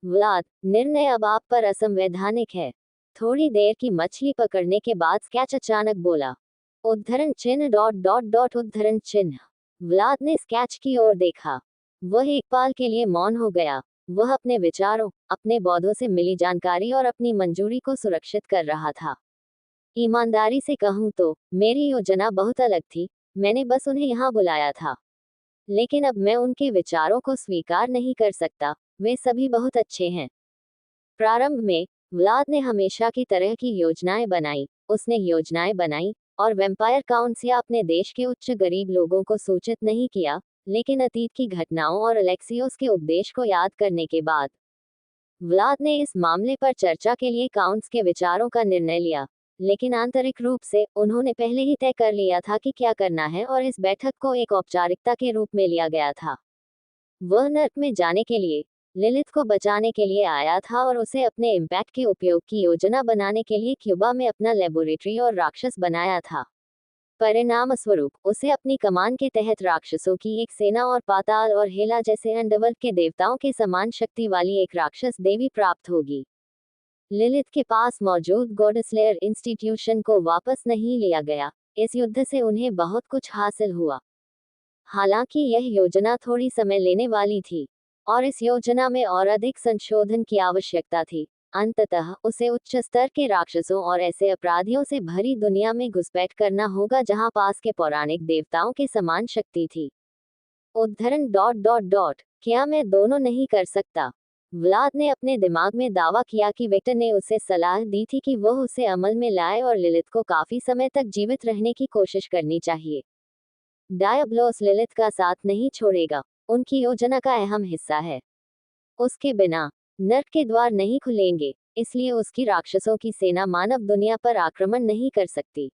Vlad, निर्णय अब आप पर असंवैधानिक है। थोड़ी देर की मछली पकड़ने के बाद स्केच अचानक बोला। उद्धरण चिन्ह डॉट डॉट डॉट उद्धरण चिन्ह। व्लाद ने स्केच की ओर देखा। वह एक पल के लिए मौन हो गया। वह अपने विचारों, अपने बौद्धों से मिली जानकारी और अपनी मंजूरी को सुरक्षित कर रहा था। ईमानदारी से कहूं तो मेरी योजना बहुत अलग थी। मैंने बस उन्हें यहाँ बुलाया था। लेकिन अब मैं उनके विचारों को स्वीकार नहीं कर सकता। वे सभी बहुत अच्छे हैं। प्रारंभ में व्लाद ने हमेशा की तरह की योजनाएं बनाई। उसने योजनाएं बनाई और वेम्पायर काउंट्स या अपने देश के उच्च गरीब लोगों को सूचित नहीं किया। लेकिन अतीत की घटनाओं और अलेक्सियोस के उपदेश को याद करने के बाद व्लाद ने इस मामले पर चर्चा के लिए काउंट्स के विचारों का निर्णय लिया। लेकिन आंतरिक रूप से उन्होंने पहले ही तय कर लिया था कि क्या करना है और इस बैठक को एक औपचारिकता के रूप में लिया गया था। वह नर्क में जाने के लिए, लिलिथ को बचाने के लिए आया था और उसे अपने इम्पैक्ट के उपयोग की योजना बनाने के लिए क्यूबा में अपना लेबोरेटरी और राक्षस बनाया था। परिणाम स्वरूप उसे अपनी कमान के तहत राक्षसों की एक सेना और पाताल और हेला जैसे अंडरवर्ल्ड के देवताओं के समान शक्ति वाली एक राक्षस देवी प्राप्त होगी। लिलिथ के पास मौजूद गॉडस्लेयर इंस्टीट्यूशन को वापस नहीं लिया गया। इस युद्ध से उन्हें बहुत कुछ हासिल हुआ। हालांकि यह योजना थोड़ी समय लेने वाली थी और इस योजना में और अधिक संशोधन की आवश्यकता थी। अंततः उसे उच्च स्तर के राक्षसों और ऐसे अपराधियों से भरी दुनिया में घुसपैठ करना होगा जहां पास के पौराणिक देवताओं के समान शक्ति थी। उद्धरण डॉट डॉट डॉट क्या मैं दोनों नहीं कर सकता? व्लाद ने अपने दिमाग में दावा किया कि विक्टर ने उसे सलाह दी थी कि वह उसे अमल में लाए और लिलिथ को काफी समय तक जीवित रहने की कोशिश करनी चाहिए। डायब्लोस लिलिथ का साथ नहीं छोड़ेगा। उनकी योजना का अहम हिस्सा है। उसके बिना नर्क के द्वार नहीं खुलेंगे, इसलिए उसकी राक्षसों की सेना मानव दुनिया पर आक्रमण नहीं कर सकती।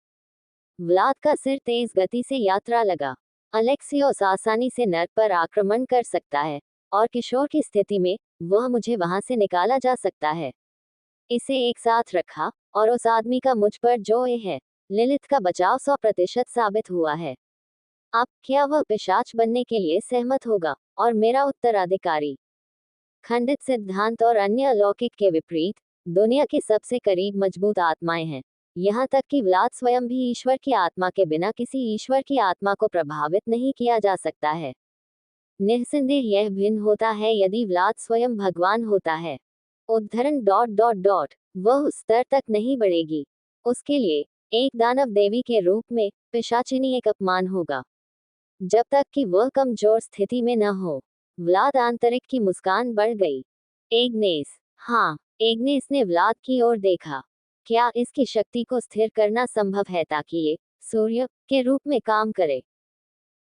व्लाद का सिर तेज गति से यात्रा लगा। अलेक्सियोस आसानी से नर्क पर आक्रमण कर सकता है और किशोर की स्थिति में वह मुझे वहां से निकाला जा सकता है। इसे एक साथ रखा और उस आदमी का मुझ पर जो है, लिलिथ का बचाव 100% साबित हुआ है। अब क्या वह पिशाच बनने के लिए सहमत होगा और मेरा उत्तराधिकारी? खंडित सिद्धांत और अन्य अलौकिक के विपरीत दुनिया के सबसे करीब मजबूत आत्माएं हैं। यहाँ तक कि व्लाद स्वयं भी ईश्वर की आत्मा के बिना किसी ईश्वर की आत्मा को प्रभावित नहीं किया जा सकता है। निस्संदेह यह भिन्न होता है यदि व्लाद स्वयं भगवान होता है। उद्धरण डॉट डॉट डॉट वह उस स्तर तक नहीं बढ़ेगी। उसके लिए एक दानव देवी के रूप में पिशाचिनी एक अपमान होगा जब तक कि वह कमजोर स्थिति में न हो। व्लाद आंतरिक की मुस्कान बढ़ गई। एग्नेस, हाँ। एग्नेस ने व्लाद की ओर देखा। क्या इसकी शक्ति को स्थिर करना संभव है ताकि ये सूर्य के रूप में काम करे?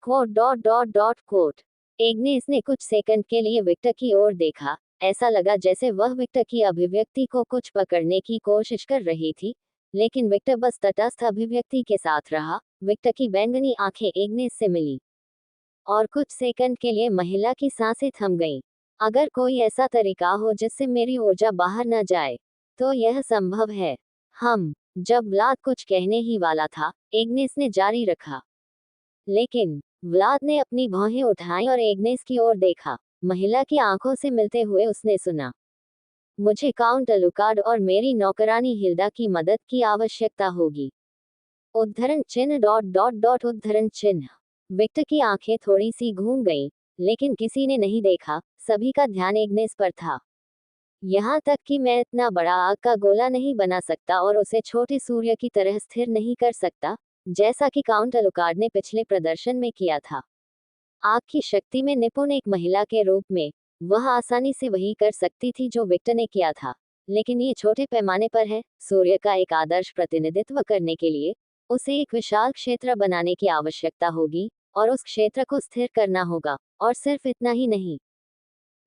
Quote dot dot dot quote. Agnes ने कुछ सेकंड के लिए विक्टर की ओर देखा। ऐसा लगा जैसे वह विक्टर की अभिव्यक्ति को कुछ पकड़ने की कोशिश कर रही थी, लेकिन विक्टर बस तटस्थ अभिव्यक्ति के साथ रहा। विक्टर की बैंगनी आंखें एग्नेस से मिली और कुछ सेकंड के लिए महिला की सांसें थम गईं। अगर कोई ऐसा तरीका हो जिससे मेरी ऊर्जा बाहर न जाए, तो यह संभव है। जब व्लाद कुछ कहने ही वाला था, एग्नेस ने जारी रखा। लेकिन व्लाद ने अपनी भौहें उठाईं और एग्नेस की ओर देखा। महिला की आंखों से मिलते हुए उसने सुना, मुझे काउंट अलुकार्ड और मेरी नौकरानी हिल्डा की मदद की आवश्यकता होगी। उद्धरण चिन्ह डॉट डॉट डॉट उद्धरण चिन्ह। विक्टर की आंखें थोड़ी सी घूम गईं, लेकिन किसी ने नहीं देखा। सभी का ध्यान एग्नेस पर था। यहाँ तक कि मैं इतना बड़ा आग का गोला नहीं बना सकता और उसे छोटे सूर्य की तरह स्थिर नहीं कर सकता, जैसा कि काउंट अलुकार्ड ने पिछले प्रदर्शन में किया था। आग की शक्ति में निपुण एक महिला के रूप में वह आसानी से वही कर सकती थी जो विक्टर ने किया था, लेकिन ये छोटे पैमाने पर है। सूर्य का एक आदर्श प्रतिनिधित्व करने के लिए उसे एक विशाल क्षेत्र बनाने की आवश्यकता होगी और उस क्षेत्र को स्थिर करना होगा। और सिर्फ इतना ही नहीं,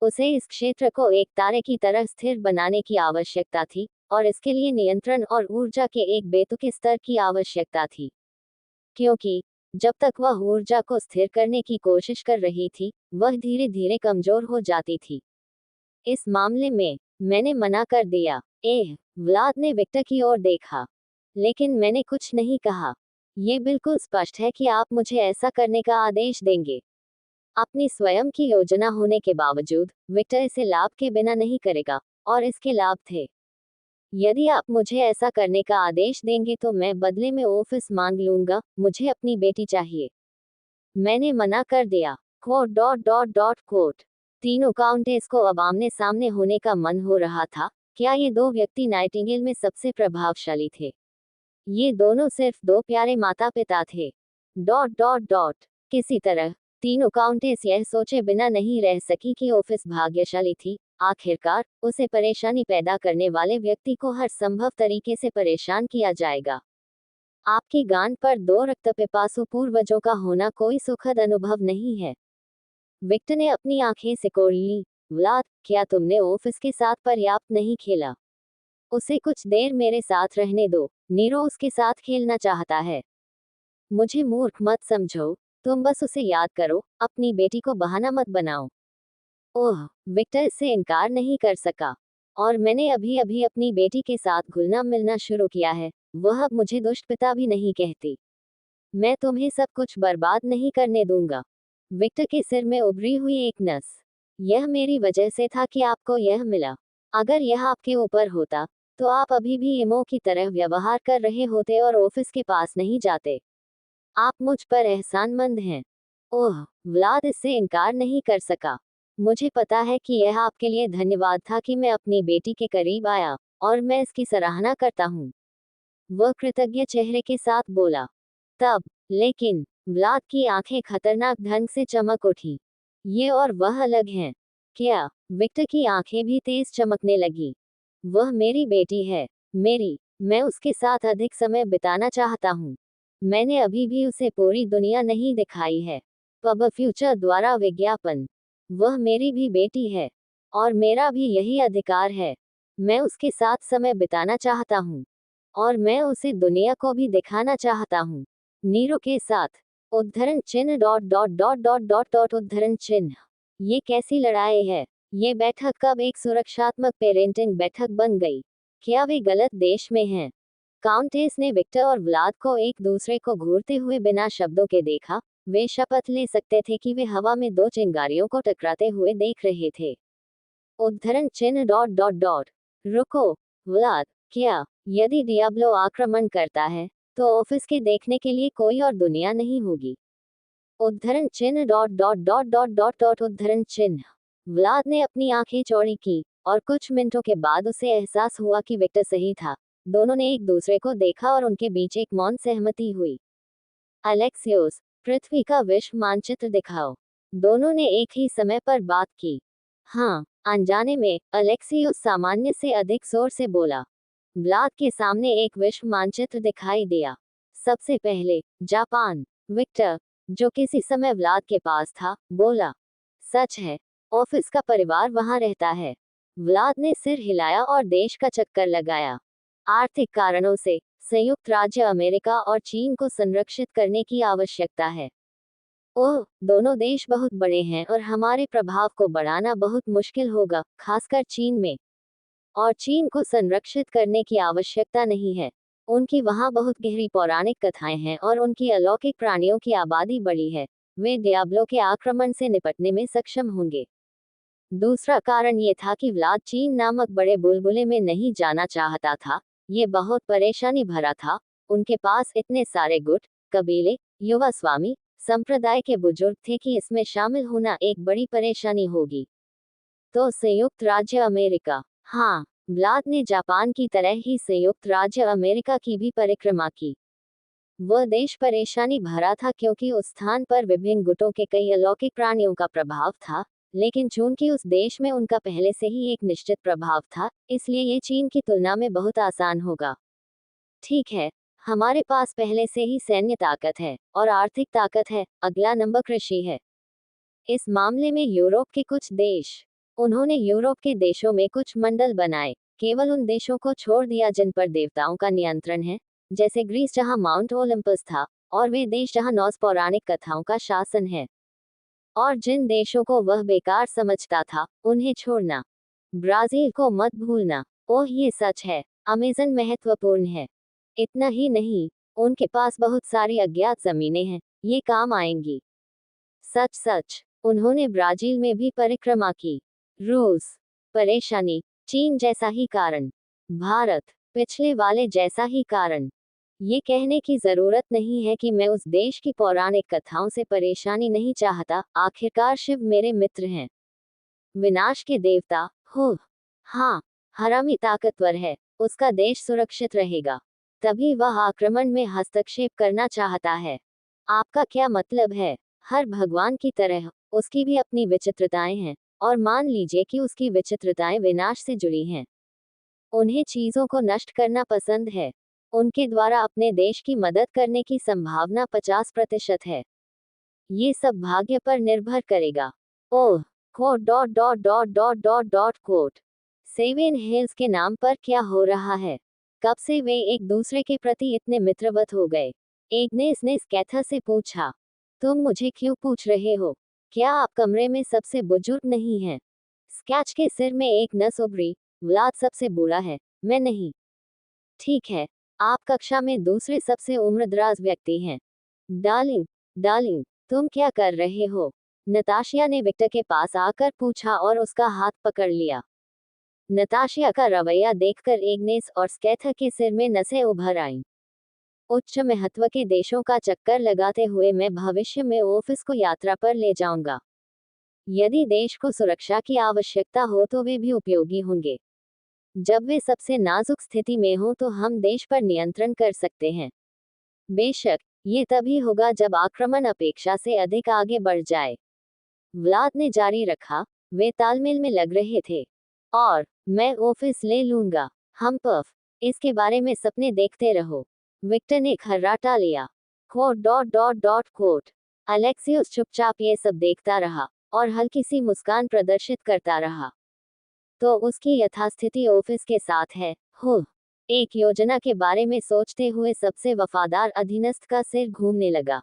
उसे इस क्षेत्र को एक तारे की तरह स्थिर बनाने की आवश्यकता थी और इसके लिए नियंत्रण और ऊर्जा के एक बेतुके स्तर की आवश्यकता थी। क्योंकि जब तक वह ऊर्जा को स्थिर करने की कोशिश कर रही थी, वह धीरे धीरे कमजोर हो जाती थी। इस मामले में मैंने मना कर दिया। व्लाद ने विक्टर की ओर देखा। लेकिन मैंने कुछ नहीं कहा। ये बिल्कुल स्पष्ट है कि आप मुझे ऐसा करने का आदेश देंगे। अपनी स्वयं की योजना होने के बावजूद विक्टर इसे लाभ के बिना नहीं करेगा, और इसके लाभ थे। यदि आप मुझे ऐसा करने का आदेश देंगे तो मैं बदले में ऑफिस मांग लूंगा, मुझे अपनी बेटी चाहिए। मैंने मना कर दिया। Quote dot dot dot quote. तीनों काउंटेस को अब आमने सामने होने का मन हो रहा था। क्या ये दो व्यक्ति नाइटिंगेल में सबसे प्रभावशाली थे? ये दोनों सिर्फ दो प्यारे माता पिता थे। Dot dot dot. किसी तरह तीनों काउंटेस यह सोचे बिना नहीं रह सकी कि ऑफिस भाग्यशाली थी। आखिरकार उसे परेशानी पैदा करने वाले व्यक्ति को हर संभव तरीके से परेशान किया जाएगा। आपकी गांड पर दो रक्तपिपासु पूर्वजों का होना कोई सुखद अनुभव नहीं है। विक्टर ने अपनी आंखें सिकोड़ ली। व्लाद, क्या तुमने ऑफिस के साथ पर्याप्त नहीं खेला? उसे कुछ देर मेरे साथ रहने दो। नीरो उसके साथ खेलना चाहता है। मुझे मूर्ख मत समझो, तुम बस उसे याद करो, अपनी बेटी को बहाना मत बनाओ। ओह, विक्टर इससे इनकार नहीं कर सका। और मैंने अभी अभी अपनी बेटी के साथ घुलना मिलना शुरू किया है। वह अब मुझे दुष्ट पिता भी नहीं कहती। मैं तुम्हें सब कुछ बर्बाद नहीं करने दूंगा। विक्टर के सिर में उभरी हुई एक नस। यह मेरी वजह से था कि आपको यह मिला। अगर यह आपके ऊपर होता तो आप अभी भी इमो की तरह व्यवहार कर रहे होते और ऑफिस के पास नहीं जाते। आप मुझ पर एहसानमंद हैं। ओह, व्लाद इससे इनकार नहीं कर सका। मुझे पता है कि यह आपके लिए धन्यवाद था कि मैं अपनी बेटी के करीब आया, और मैं इसकी सराहना करता हूँ। वह कृतज्ञ चेहरे के साथ बोला। तब, लेकिन, व्लाद की आंखें खतरनाक ढंग से चमक उठी। ये और वह अलग हैं। क्या? विक्टर की आंखें भी तेज चमकने लगी। वह मेरी बेटी है। मेरी। मैं उसके साथ अधिक समय बिताना चाहता हूँ। मैंने अभी भी उसे पूरी दुनिया नहीं दिखाई है। पब फ्यूचर द्वारा विज्ञापन। वह मेरी भी बेटी है। और मेरा भी यही अधिकार है। मैं उसके साथ समय बिताना चाहता हूँ। और मैं उसे दुनिया को भी दिखाना चाहता हूँ। नीरो के साथ। उद्धरण चिन्ह dot dot dot dot dot dot उद्धरण चिन्ह। ये कैसी लड़ाई है? ये बैठक कब एक सुरक्षात्मक पेरेंटिंग बैठक बन गई? क्या वे गलत देश में हैं? काउंटेस ने विक्टर और व्लाद को एक दूसरे को घूरते हुए बिना शब्दों के देखा। वे शपथ ले सकते थे कि वे हवा में दो चिंगारियों को टकराते हुए देख रहे थे। उद्धरण चिन्ह डॉट डॉट डॉट। रुको, व्लाद, क्या? यदि डियाब्लो आक्रमण करता है तो ऑफिस के देखने के लिए कोई और दुनिया नहीं होगी। उद्धरण चिन्ह dot dot dot dot dot dot उद्धरण चिन्ह। व्लाद ने अपनी आंखें चौड़ी की, और कुछ मिनटों के बाद उसे एहसास हुआ कि विक्टर सही था। दोनों ने एक दूसरे को देखा और उनके बीच एक मौन सहमति हुई। अलेक्सियोस, पृथ्वी का विश्व मानचित्र दिखाओ। दोनों ने एक ही समय पर बात की। हाँ, अनजाने में, अलेक्सियोस सामान्य से अधिक जोर से बोला। व्लाद के सामने एक विश्व मानचित्र दिखाई दिया। सबसे पहले, जापान। विक्टर, जो किसी समय व्लाद के पास था, बोला। सच है, ऑफिस का परिवार वहां रहता है। व्लाद ने सिर हिलाया और देश का चक्कर लगाया। आर्थिक कारणों से संयुक्त राज्य अमेरिका और चीन को संरक्षित करने की आवश्यकता है। ओह, दोनों देश बहुत बड़े हैं और हमारे प्रभाव को बढ़ाना बहुत मुश्किल होगा, खासकर चीन में। और चीन को संरक्षित करने की आवश्यकता नहीं है। उनकी वहां बहुत गहरी पौराणिक कथाएं हैं और उनकी अलौकिक प्राणियों की आबादी बड़ी है। वे डियाब्लो के आक्रमण से निपटने में सक्षम होंगे। दूसरा कारण ये था कि व्लाद चीन नामक बड़े बुलबुले में नहीं जाना चाहता था। ये बहुत परेशानी भरा था। उनके पास इतने सारे गुट, कबीले, युवा स्वामी, संप्रदाय के बुजुर्ग थे कि इसमें शामिल होना एक बड़ी परेशानी होगी। तो संयुक्त राज्य अमेरिका। हाँ, व्लाद ने जापान की तरह ही संयुक्त राज्य अमेरिका की भी परिक्रमा की। वह देश परेशानी भरा था क्योंकि उस स्थान पर विभिन्न गुटों के कई अलौकिक प्राणियों का प्रभाव था, लेकिन चूंकि उस देश में उनका पहले से ही एक निश्चित प्रभाव था, इसलिए ये चीन की तुलना में बहुत आसान होगा। ठीक है, हमारे पास पहले से ही सैन्य ताकत है और आर्थिक ताकत है। अगला नंबर कृषि है। इस मामले में यूरोप के कुछ देश। उन्होंने यूरोप के देशों में कुछ मंडल बनाए, केवल उन देशों को छोड़ दिया जिन पर देवताओं का नियंत्रण है, जैसे ग्रीस जहां माउंट ओलंपस था, और वे देश जहां नॉर्स पौराणिक कथाओं का शासन है। और जिन देशों को वह बेकार समझता था, उन्हें छोड़ना। ब्राजील को मत भूलना। ओह, ये सच है, अमेजन महत्वपूर्ण है। इतना ही नहीं, उनके पास बहुत सारी अज्ञात जमीनें हैं, ये काम आएंगी। सच सच। उन्होंने ब्राजील में भी परिक्रमा की। रूस, परेशानी, चीन जैसा ही कारण, भारत, पिछले वाले जैसा ही कारण। ये कहने की जरूरत नहीं है कि मैं उस देश की पौराणिक कथाओं से परेशानी नहीं चाहता, आखिरकार शिव मेरे मित्र हैं, विनाश के देवता। हो, हाँ, हरामी ताकतवर है, उसका देश सुरक्षित रहेगा, तभी वह आक्रमण में हस्तक्षेप करना चाहता है। आपका क्या मतलब है? हर भगवान की तरह उसकी भी अपनी विचित्रताएं हैं, और मान लीजिए कि उसकी विचित्रताएं विनाश से जुड़ी हैं। उन्हें चीजों को नष्ट करना पसंद है। उनके द्वारा अपने देश की मदद करने की संभावना 50% है। ये सब भाग्य पर निर्भर करेगा। Oh, quote dot dot dot dot dot dot quote. Seven hills के नाम पर क्या हो रहा है? कब से वे एक दूसरे के प्रति इतने मित्रवत हो गए? एग्नेस ने स्कैथा से पूछा। तुम मुझे क्यों पूछ रहे हो? क्या आप कमरे में सबसे बुजुर्ग नहीं हैं? स्कैच के सिर में एक नस उभरी। व्लाद सबसे बूढ़ा है, मैं नहीं। ठीक है, आप कक्षा में दूसरे सबसे उम्रदराज व्यक्ति हैं। डार्लिंग, डार्लिंग, तुम क्या कर रहे हो? नताशिया ने विक्टर के पास आकर पूछा और उसका हाथ पकड़ लिया। नताशिया का रवैया देखकर एग्नेस और स्कैथा के सिर में नसें उभर आईं। उच्च महत्व के देशों का चक्कर लगाते हुए मैं भविष्य में ऑफिस को यात्रा पर ले जाऊंगा। यदि देश को सुरक्षा की आवश्यकता हो तो वे भी उपयोगी होंगे। जब वे सबसे नाजुक स्थिति में हो तो हम देश पर नियंत्रण कर सकते हैं। बेशक, ये तभी होगा जब आक्रमण अपेक्षा से अधिक आगे बढ़ जाए। व्लाद ने जारी रखा, वे तालमेल में लग रहे थे। और मैं ऑफिस ले लूंगा। हम पफ, इसके बारे में सपने देखते रहो। विक्टर ने खर्राटा लिया। Quote dot dot dot quote. Alexios चुपचाप ये सब देखता रहा और हल्की सी मुस्कान प्रदर्शित करता रहा। तो उसकी यथास्थिति ऑफिस के साथ है। हो, एक योजना के बारे में सोचते हुए सबसे वफादार अधीनस्थ का सिर घूमने लगा।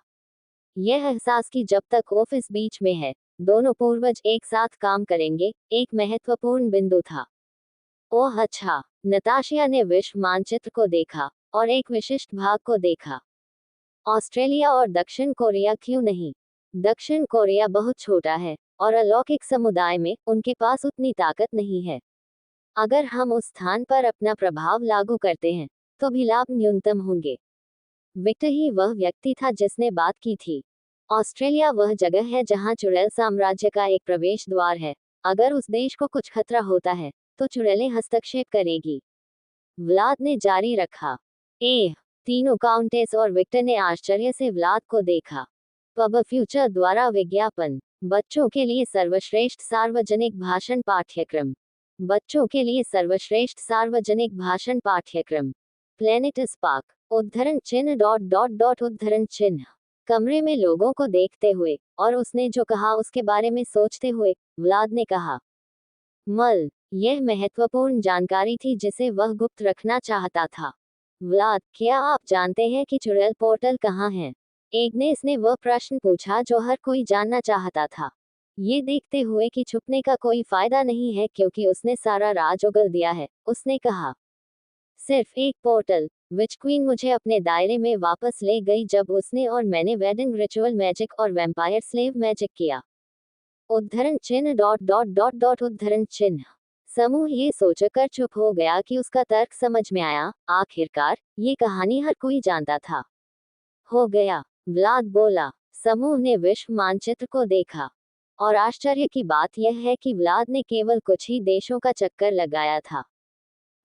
यह एहसास कि जब तक ऑफिस बीच में है, दोनों पूर्वज एक साथ काम करेंगे, एक महत्वपूर्ण बिंदु था। ओह अच्छा, नताशिया ने विश्व मानचित्र को देखा और एक विशिष्ट भाग को देखा। ऑस्ट्रेलिया और दक्षिण कोरिया क्यों नहीं? दक्षिण कोरिया बहुत छोटा है और अलौकिक समुदाय में उनके पास उतनी ताकत नहीं है। अगर हम उस स्थान पर अपना प्रभाव लागू करते हैं, तो भी लाभ न्यूनतम होंगे। विक्टर ही वह व्यक्ति था जिसने बात की थी। ऑस्ट्रेलिया वह जगह है जहां चुड़ैल साम्राज्य का एक प्रवेश द्वार है। अगर उस देश को कुछ खतरा होता है, तो चुड़ैलें हस्तक्षेप करेगी। व्लाद ने जारी रखा। तीनों काउंटेस और विक्टर ने आश्चर्य से व्लाद को देखा। पब फ्यूचर द्वारा विज्ञापन। बच्चों के लिए सर्वश्रेष्ठ सार्वजनिक भाषण पाठ्यक्रम। बच्चों के लिए सर्वश्रेष्ठ सार्वजनिक भाषण पाठ्यक्रम। प्लेनेट स्पार्क, उद्धरण चिन्ह डॉट डॉट डॉट उद्धरण चिन्ह। कमरे में लोगों को देखते हुए और उसने जो कहा उसके बारे में सोचते हुए, व्लाद ने कहा, मल, यह महत्वपूर्ण जानकारी थी जिसे वह गुप्त रखना चाहता था। व्लाद, क्या आप जानते हैं कि चुड़ैल पोर्टल कहाँ है? एग्नेस ने वह प्रश्न पूछा जो हर कोई जानना चाहता था। ये देखते हुए कि छुपने का कोई फायदा नहीं है क्योंकि उसने सारा राज उगल दिया है, उसने कहा, सिर्फ एक पोर्टल। विच क्वीन मुझे अपने दायरे में वापस ले गई जब उसने और मैंने वेडिंग रिचुअल मैजिक और वैम्पायर स्लेव मैजिक किया। उद्धरण चिन्ह डॉट डॉट डॉट डॉट उद्धरण चिन्ह। समूह ये सोचकर चुप हो गया कि उसका तर्क समझ में आया। आखिरकार ये कहानी हर कोई जानता था। हो गया, व्लाद बोला। समूह ने विश्व मानचित्र को देखा और आश्चर्य की बात यह है कि व्लाद ने केवल कुछ ही देशों का चक्कर लगाया था।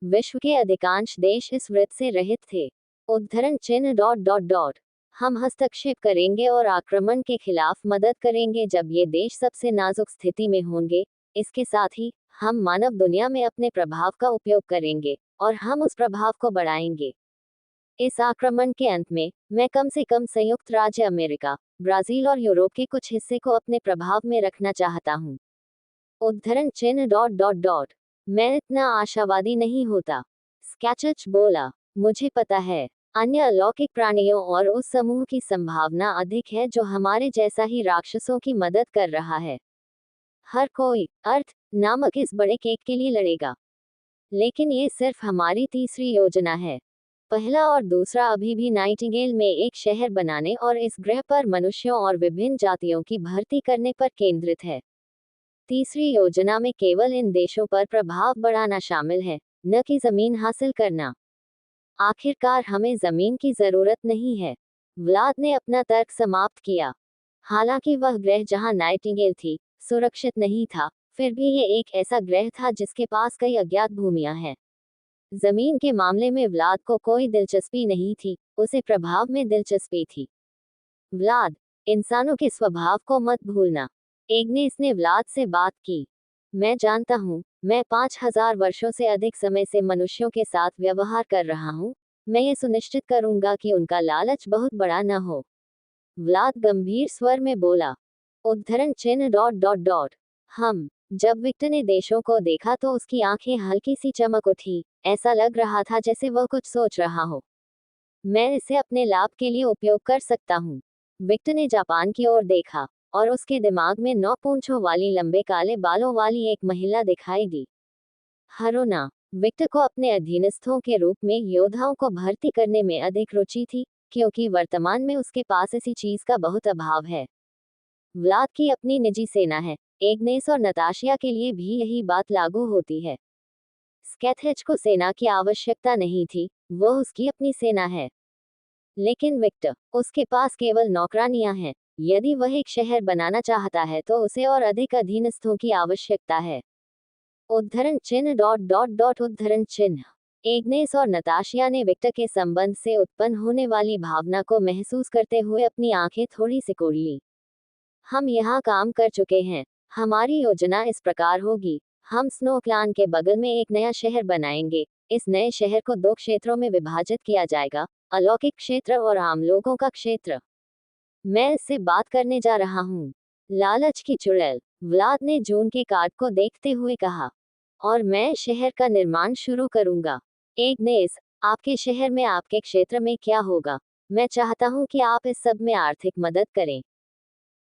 विश्व के अधिकांश देश इस वृत्त से रहित थे। उद्धरण चिन्ह डॉट डॉट डॉट। हम हस्तक्षेप करेंगे और आक्रमण के खिलाफ मदद करेंगे जब ये देश सबसे नाजुक स्थिति में होंगे। इसके साथ ही हम मानव दुनिया में अपने प्रभाव का उपयोग करेंगे और हम उस प्रभाव को बढ़ाएंगे। इस आक्रमण के अंत में मैं कम से कम संयुक्त राज्य अमेरिका, ब्राजील और यूरोप के कुछ हिस्से को अपने प्रभाव में रखना चाहता हूँ। उद्धरण चिन्ह डॉट डॉट डॉट। मैं इतना आशावादी नहीं होता, स्कैचच बोला। मुझे पता है, अन्य अलौकिक प्राणियों और उस समूह की संभावना अधिक है जो हमारे जैसा ही राक्षसों की मदद कर रहा है। हर कोई अर्थ नामक इस बड़े केक के लिए लड़ेगा। लेकिन ये सिर्फ हमारी तीसरी योजना है। पहला और दूसरा अभी भी नाइटिंगेल में एक शहर बनाने और इस ग्रह पर मनुष्यों और विभिन्न जातियों की भर्ती करने पर केंद्रित है। तीसरी योजना में केवल इन देशों पर प्रभाव बढ़ाना शामिल है, न कि जमीन हासिल करना। आखिरकार हमें जमीन की जरूरत नहीं है, व्लाद ने अपना तर्क समाप्त किया। हालांकि वह ग्रह जहां नाइटिंगेल थी सुरक्षित नहीं था, फिर भी ये एक ऐसा ग्रह था जिसके पास कई अज्ञात भूमियां हैं। जमीन के मामले में व्लाद को कोई दिलचस्पी नहीं थी, उसे प्रभाव में दिलचस्पी थी। व्लाद, इंसानों के स्वभाव को मत भूलना। एग्नेस ने व्लाद से बात की। मैं जानता हूँ, मैं 5000 वर्षों से अधिक समय से मनुष्यों के साथ व्यवहार कर रहा हूँ। मैं ये सुनिश्चित करूंगा कि उनका लालच बहुत बड़ा न हो। व्लाद गंभीर स्वर में बोला। उद्धरण चिन्ह डॉट डॉट डॉट। जब विक्टर ने देशों को देखा तो उसकी आंखें हल्की सी चमक उठी, ऐसा लग रहा था जैसे वह कुछ सोच रहा हो। मैं इसे अपने लाभ के लिए उपयोग कर सकता हूँ। विक्टर ने जापान की ओर देखा और उसके दिमाग में 9 पूंछों वाली लंबे काले बालों वाली एक महिला दिखाई दी। हरोना। विक्टर को अपने अधीनस्थों के रूप में योद्धाओं को भर्ती करने में अधिक रुचि थी, क्योंकि वर्तमान में उसके पास इसी चीज का बहुत अभाव है। व्लाद की अपनी निजी सेना है। एग्नेस और नताशिया के लिए भी यही बात लागू होती है। स्कैथेज को सेना की आवश्यकता नहीं थी, वो उसकी अपनी सेना है। लेकिन विक्टर, उसके पास केवल नौकरानियां हैं। यदि वह एक शहर बनाना चाहता है तो उसे और अधिक अधीनस्थों की आवश्यकता है। उद्धरण चिन्ह डॉट डॉट डॉट उद्धरण चिन्ह। एग्नेस और नताशिया ने विक्टर के संबंध से उत्पन्न होने वाली भावना को महसूस करते हुए अपनी आंखें थोड़ी सिकोड़ ली। हम यहाँ काम कर चुके हैं। हमारी योजना इस प्रकार होगी। हम स्नो क्लान के बगल में एक नया शहर बनाएंगे। इस नए शहर को 2 क्षेत्रों में विभाजित किया जाएगा, अलौकिक क्षेत्र और आम लोगों का क्षेत्र। मैं इससे बात करने जा रहा हूँ। लालच की चुड़ैल, व्लाद ने जून के कार्ड को देखते हुए कहा। और मैं शहर का निर्माण शुरू करूंगा। एग्नेस, आपके शहर में आपके क्षेत्र में क्या होगा? मैं चाहता हूँ कि आप इस सब में आर्थिक मदद करें।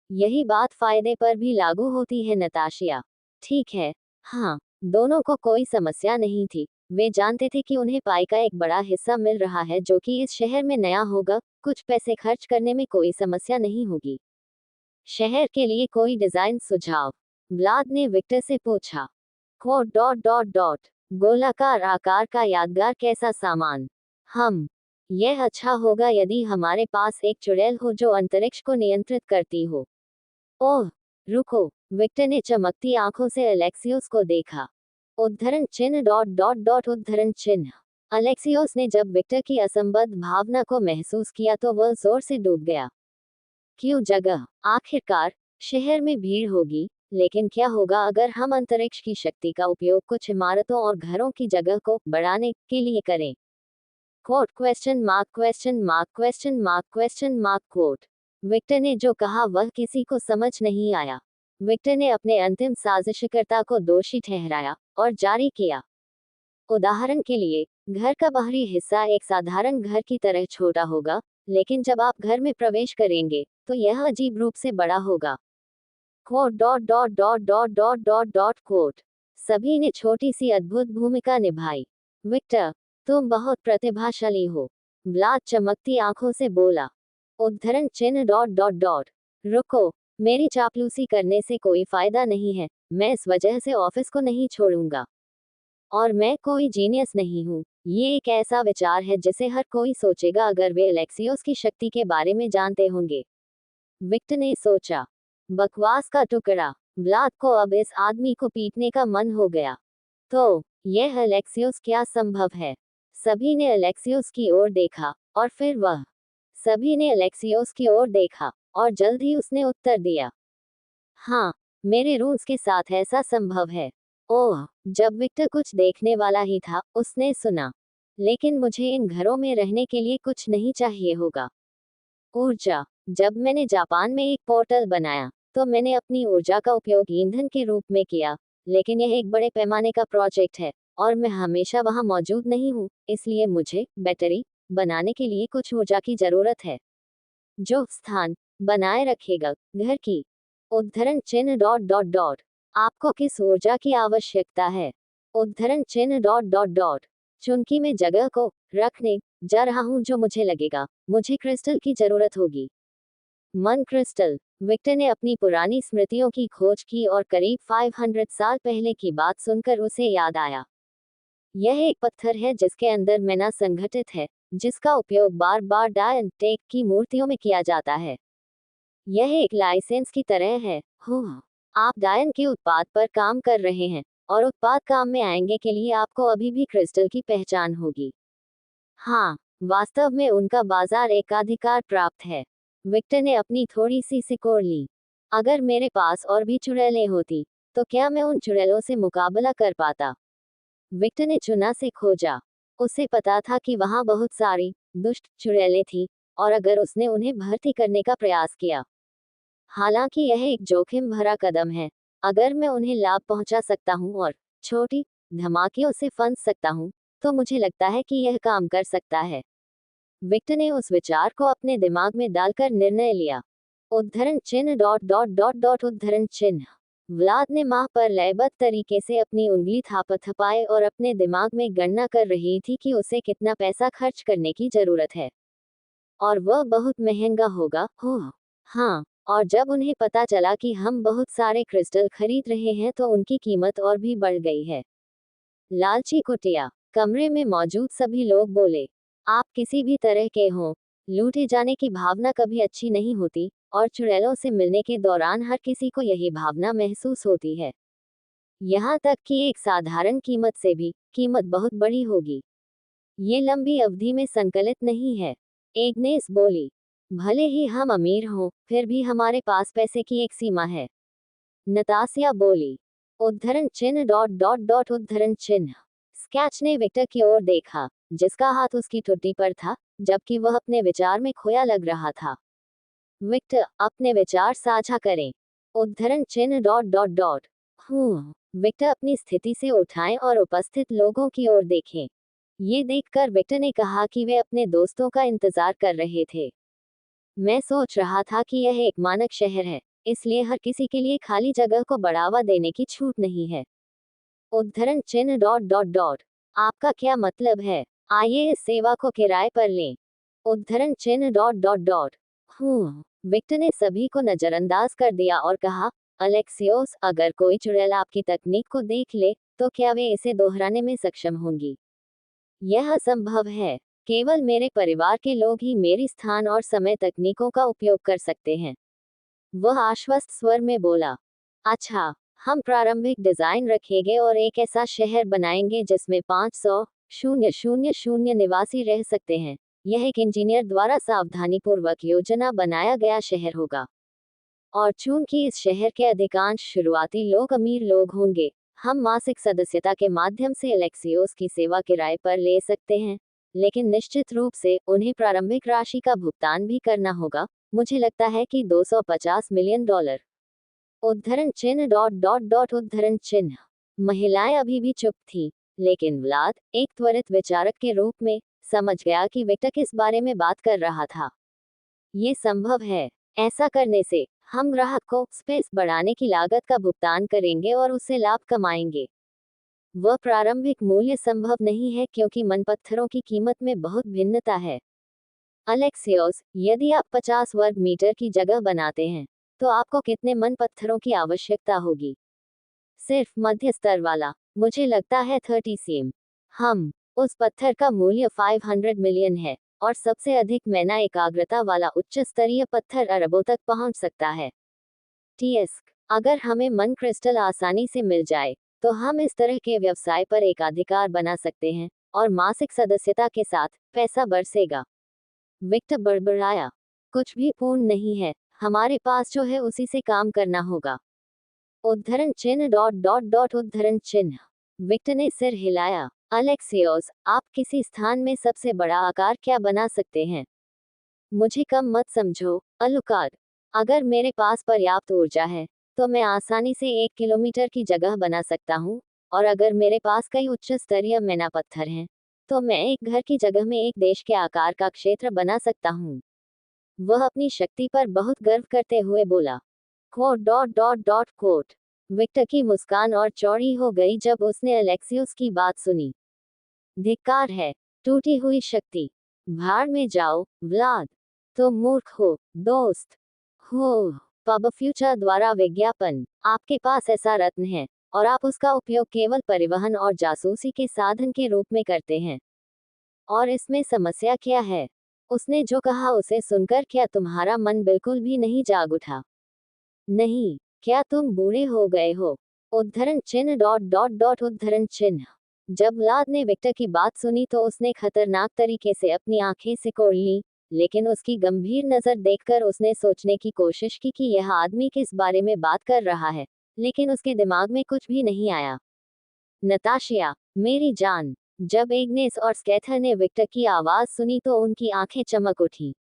यही बात फायदे पर भी लागू होती है नताशिया। ठीक है। हाँ, दोनों को कोई समस्या नहीं थी। वे जानते थे कि उन्हें पाई का एक बड़ा हिस्सा मिल रहा है जो कि इस शहर में नया होगा, कुछ पैसे खर्च करने में कोई समस्या नहीं होगी। शहर के लिए कोई डिजाइन सुझाव? व्लाद ने विक्टर से पूछा। Code dot dot dot. गोलाकार आकार का यादगार कैसा सामान? यह अच्छा होगा यदि हमारे पास एक चुड़ैल हो जो अंतरिक्ष को नियंत्रित करती हो। ओह, रुको। विक्टर ने चमकती आंखों से अलेक्सियोस को देखा। उद्धरण चिन्ह डॉट डॉट डॉट उद्धरण चिन्ह। अलेक्सियोस ने जब विक्टर की असंबद्ध भावना को महसूस किया तो वह जोर से डूब गया। क्यों जगह? आखिरकार शहर में भीड़ होगी, लेकिन क्या होगा अगर हम अंतरिक्ष की शक्ति का उपयोग कुछ इमारतों और घरों की जगह को बढ़ाने के लिए करें? Quote question mark question mark question mark question mark quote. Victor ने जो कहा वह किसी को समझ नहीं आया। विक्टर ने अपने अंतिम साजिशकर्ता को दोषी ठहराया और जारी किया। उदाहरण के लिए, घर का बाहरी हिस्सा एक साधारण घर की तरह छोटा होगा, लेकिन जब आप घर में प्रवेश करेंगे तो यह अजीब रूप से बड़ा होगा। Quote dot dot dot dot dot dot dot quote. सभी ने छोटी सी अद्भुत भूमिका निभाई। विक्टर, तुम बहुत प्रतिभाशाली हो। व्लाद चमकती आंखों से बोला। उद्धरण चिन्ह डॉट डॉट डॉट। रुको, मेरी चापलूसी करने से कोई फायदा नहीं है। मैं इस वजह से ऑफिस को नहीं छोड़ूंगा। और मैं कोई जीनियस नहीं हूँ। ये एक ऐसा विचार है जिसे हर कोई सोचेगा अगर वे अलेक्सियोस की शक्ति के बारे में जानते होंगे। विक्टर ने सोचा। बकवास का टुकड़ा। व्लाद को अब इस आदमी को पीटने का मन हो गया। तो यह अलेक्सियोस क्या संभव है? सभी ने अलेक्सियोस की ओर देखा और फिर वह। सभी ने अलेक्सियोस की ओर देखा और जल्द ही उसने उत्तर दिया। हाँ, मेरे रूल्स के साथ ऐसा संभव है। ओह, जब विक्टर कुछ देखने वाला ही था, उसने सुना। लेकिन मुझे इन घरों में रहने के लिए कुछ नहीं चाहिए होगा। ऊर्जा। जब मैंने जापान में एक पोर्टल बनाया, तो मैंने अपनी ऊर्जा का उपयोग ईंधन के रूप में किया, लेकिन यह एक बड़े पैमाने का प्रोजेक्ट है, और मैं हमेशा वहां मौजूद नहीं हूँ, इसलिए मुझे बैटरी बनाने के लिए कुछ ऊर्जा की जरूरत है, जो स्थान बनाए रखेगा घर की। उद्धरण चिन्ह डॉट डॉट डॉट। आपको किस ऊर्जा की आवश्यकता है? उद्धरण चिन्ह डॉट डॉट डॉट। चुनकी में जगह को रखने जा रहा हूँ जो मुझे लगेगा मुझे क्रिस्टल की जरूरत होगी। मन क्रिस्टल। विक्टर ने अपनी पुरानी स्मृतियों की खोज की और करीब 500 साल पहले की बात सुनकर उसे याद आया। यह एक पत्थर है जिसके अंदर मैना संघटित है, जिसका उपयोग बार बार डायन टेक की मूर्तियों में किया जाता है। यह एक लाइसेंस की तरह है। हो, आप डायन के उत्पाद पर काम कर रहे हैं और उत्पाद काम में आएंगे के लिए आपको अभी भी क्रिस्टल की पहचान होगी। हाँ, वास्तव में उनका बाजार एकाधिकार प्राप्त है। विक्टर ने अपनी थोड़ी सी सिकोड़ ली। अगर मेरे पास और भी चुड़ैलें होती तो क्या मैं उन चुड़ैलों से मुकाबला कर पाता? विक्टर ने चुना से खोजा। उसे पता था कि वहां बहुत सारी दुष्ट चुड़ैलें थी और अगर उसने उन्हें भर्ती करने का प्रयास किया, हालांकि यह एक जोखिम भरा कदम है, अगर मैं उन्हें लाभ पहुंचा सकता हूं और छोटी धमाकियों से फंस सकता हूं, तो मुझे लगता है कि यह काम कर सकता है। विक्टर ने उस विचार को अपने दिमाग में डालकर निर्णय लिया। उद्धरण चिन्ह डॉट डॉट डॉट डॉट उद्धरण चिन्ह। व्लाद ने माह पर लयबद्ध तरीके से अपनी उंगली थपथपाए और अपने दिमाग में गणना कर रही थी कि उसे कितना पैसा खर्च करने की जरूरत है और वह बहुत महंगा होगा। हो, हाँ, और जब उन्हें पता चला कि हम बहुत सारे क्रिस्टल खरीद रहे हैं तो उनकी कीमत और भी बढ़ गई है। लालची कुटिया। कमरे में मौजूद सभी लोग बोले, आप किसी भी तरह के हों, लूटे जाने की भावना कभी अच्छी नहीं होती और चुड़ैलों से मिलने के दौरान हर किसी को यही भावना महसूस होती है। यहाँ तक कि एक साधारण कीमत से भी कीमत बहुत बड़ी होगी। ये लंबी अवधि में संकलित नहीं है। एग्नेस बोली, भले ही हम अमीर हों, फिर भी हमारे पास पैसे की एक सीमा है। नतासिया बोली। उद्धरण चिन्ह डॉट डॉट डॉट उद्धरण चिन्ह। स्केच ने विक्टर की ओर देखा, जिसका हाथ उसकी ठुड्डी पर था, जबकि वह अपने विचार में खोया लग रहा था। विक्टर, अपने विचार साझा करें। उद्धरण चिन्ह डॉट डॉट डॉट। विक्टर अपनी स्थिति से उठाएं और उपस्थित लोगों की ओर देखें। ये देखकर विक्टर ने कहा कि वे अपने दोस्तों का इंतजार कर रहे थे। मैं सोच रहा था कि यह एक मानक शहर है, इसलिए हर किसी के लिए खाली जगह को बढ़ावा देने की छूट नहीं है। उद्धरण चिन्ह डॉट डॉट डॉट। आपका क्या मतलब है? आइए इस सेवा को किराए पर लें। उद्धरण चिन्ह डॉट डॉट डॉट। विक्टर ने सभी को नजरअंदाज कर दिया और कहा, अलेक्सियोस, अगर कोई चुड़ैल आपकी तकनीक को देख ले, तो क्या वे इसे दोहराने में सक्षम होंगी? यह असंभव है। केवल मेरे परिवार के लोग ही मेरी स्थान और समय तकनीकों का उपयोग कर सकते हैं। वह आश्वस्त स्वर में बोला, अच्छा, हम प्रारंभिक डिजाइन रखेंगे और एक ऐसा शहर बनाएंगे जिसमें 500,000 निवासी रह सकते हैं। यह एक इंजीनियर द्वारा सावधानीपूर्वक योजना बनाया गया शहर होगा। और चूंकि इस शहर के अधिकांश शुरुआती लोग अमीर लोग होंगे, हम मासिक सदस्यता के माध्यम से अलेक्सियोस की सेवा किराए पर ले सकते हैं, लेकिन निश्चित रूप से उन्हें प्रारंभिक राशि का भुगतान भी करना होगा। मुझे लगता है कि $250 मिलियन। उद्धरण चिन्ह डॉट डॉट डॉट उद्धरण चिन्ह। महिलाएं अभी भी चुप थी, लेकिन व्लाद, एक त्वरित विचारक के रूप में, समझ गया कि विक्टर किस बारे में बात कर रहा था। ये संभव है। ऐसा करने से हम ग्राहक को स्पेस बढ़ाने की लागत का भुगतान करेंगे और उससे लाभ कमाएंगे। वह प्रारंभिक मूल्य संभव नहीं है क्योंकि मनपत्थरों की कीमत में बहुत भिन्नता है। अलेक्सियोस, यदि आप 50 वर्ग मीटर की जगह बनाते हैं, तो आपको कितने मनपत्थरों की आवश्यकता होगी? सिर्फ मध्य स्तर वाला, मुझे लगता है 30 सीम। उस पत्थर का मूल्य 500 मिलियन है और सबसे अधिक मैना एकाग्रता वाला उच्च स्तरीय पत्थर अरबों तक पहुंच सकता है। टीएस्क, अगर हमें मन क्रिस्टल आसानी से मिल जाए, तो हम इस तरह के व्यवसाय पर एकाधिकार बना सकते हैं और मासिक सदस्यता के साथ पैसा बरसेगा। विक्टर बड़बड़ाया, कुछ भी पूर्ण नहीं है, हमारे पास जो है उसी से काम करना होगा। उद्धरण चिन्ह डॉट डॉट डॉट उद्धरण चिन्ह। विक्टर ने सिर हिलाया। अलेक्सियोस, आप किसी स्थान में सबसे बड़ा आकार क्या बना सकते हैं? मुझे कम मत समझो, अलुकार्ड। अगर मेरे पास पर्याप्त ऊर्जा है, तो मैं आसानी से 1 किलोमीटर की जगह बना सकता हूँ, और अगर मेरे पास कई उच्च स्तरीय मैना पत्थर हैं, तो मैं एक घर की जगह में एक देश के आकार का क्षेत्र बना सकता हूँ। वह अपनी शक्ति पर बहुत गर्व करते हुए बोला। Quote dot dot dot quote. Victor की मुस्कान और चौड़ी हो गई जब उसने अलेक्सियोस की बात सुनी। धिक्कार है, टूटी हुई शक्ति। भाड़ में जाओ व्लाद, तुम मूर्ख हो दोस्त हो। पब फ्यूचर द्वारा विज्ञापन। आपके पास ऐसा रत्न है और आप उसका उपयोग केवल परिवहन और जासूसी के साधन के रूप में करते हैं। और इसमें समस्या क्या है? उसने जो कहा उसे सुनकर क्या तुम्हारा मन बिल्कुल भी नहीं जाग उठा? नहीं, क्या तुम बूढ़े हो गए हो? उद्धरण चिन्ह डॉट डॉट डॉट उद्धरण चिन्ह। जब व्लाद ने विक्टर की बात सुनी तो उसने खतरनाक तरीके से अपनी आंखें सिकोड़ ली, लेकिन उसकी गंभीर नजर देखकर उसने सोचने की कोशिश की कि यह आदमी किस बारे में बात कर रहा है, लेकिन उसके दिमाग में कुछ भी नहीं आया। नताशिया, मेरी जान। जब एग्नेस और स्कैथर ने विक्टर की आवाज सुनी तो उनकी आंखें चमक उठी।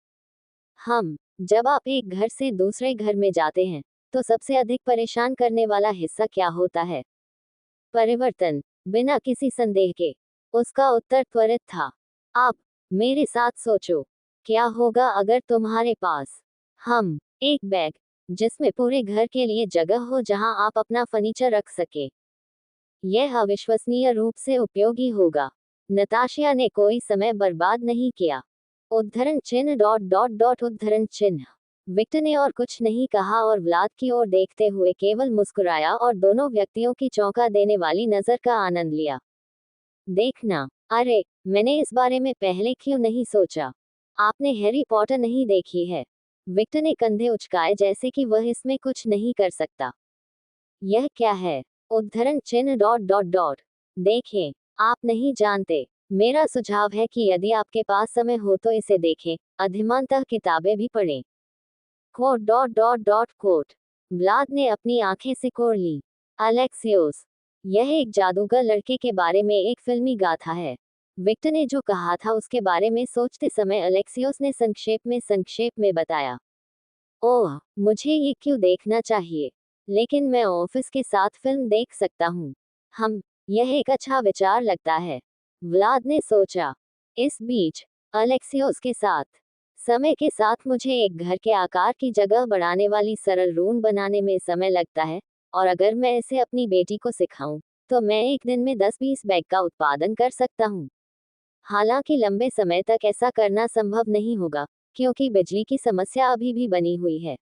जब आप एक घर से दूसरे घर में जाते हैं, तो सबसे अधिक परेशान करने वाला हिस्सा क्या होता है? परिवर्तन, बिना किसी संदेह के। उसका उत्तर त्वरित था। अब मेरे साथ सोचो, क्या होगा अगर तुम्हारे पास एक बैग जिसमें पूरे घर के लिए जगह हो जहां आप अपना फर्नीचर रख सके। यह अविश्वसनीय रूप से उपयोगी होगा। नताशिया ने कोई समय बर्बाद नहीं किया। उद्धरण चिन्ह डॉट डॉट डॉट उद्धरण चिन्ह। विक्टर ने और कुछ नहीं कहा और व्लाद की ओर देखते हुए केवल मुस्कुराया और दोनों व्यक्तियों की चौंका देने वाली नजर का आनंद लिया। देखना, अरे, मैंने इस बारे में पहले क्यों नहीं सोचा? आपने हैरी पॉटर नहीं देखी है? विक्टर ने कंधे उचकाए जैसे कि वह इसमें कुछ नहीं कर सकता। यह क्या है? उद्धरण चिन्ह डॉट डॉट डॉट। देखें, आप नहीं जानते। मेरा सुझाव है कि यदि आपके पास समय हो तो इसे देखें, अधिमानतः किताबें भी पढ़ें। Quote dot dot dot quote. Vlad ने अपनी आंखें सिकोड़ ली। अलेक्सियोस, यह एक जादूगर लड़के के बारे में एक फिल्मी गाथा है। विक्टर ने जो कहा था उसके बारे में सोचते समय अलेक्सियोस ने संक्षेप में बताया। ओह, मुझे ये क्यों देखना चाहिए? लेकिन मैं ऑफिस के साथ फिल्म देख सकता हूँ। यह एक अच्छा विचार लगता है, व्लाद ने सोचा। इस बीच अलेक्सियोस के साथ समय के साथ मुझे एक घर के आकार की जगह बढ़ाने वाली सरल रून बनाने में समय लगता है, और अगर मैं इसे अपनी बेटी को सिखाऊं, तो मैं एक दिन में 10-20 बैग का उत्पादन कर सकता हूँ। हालांकि लंबे समय तक ऐसा करना संभव नहीं होगा, क्योंकि बिजली की समस्या अभी भी बनी हुई है।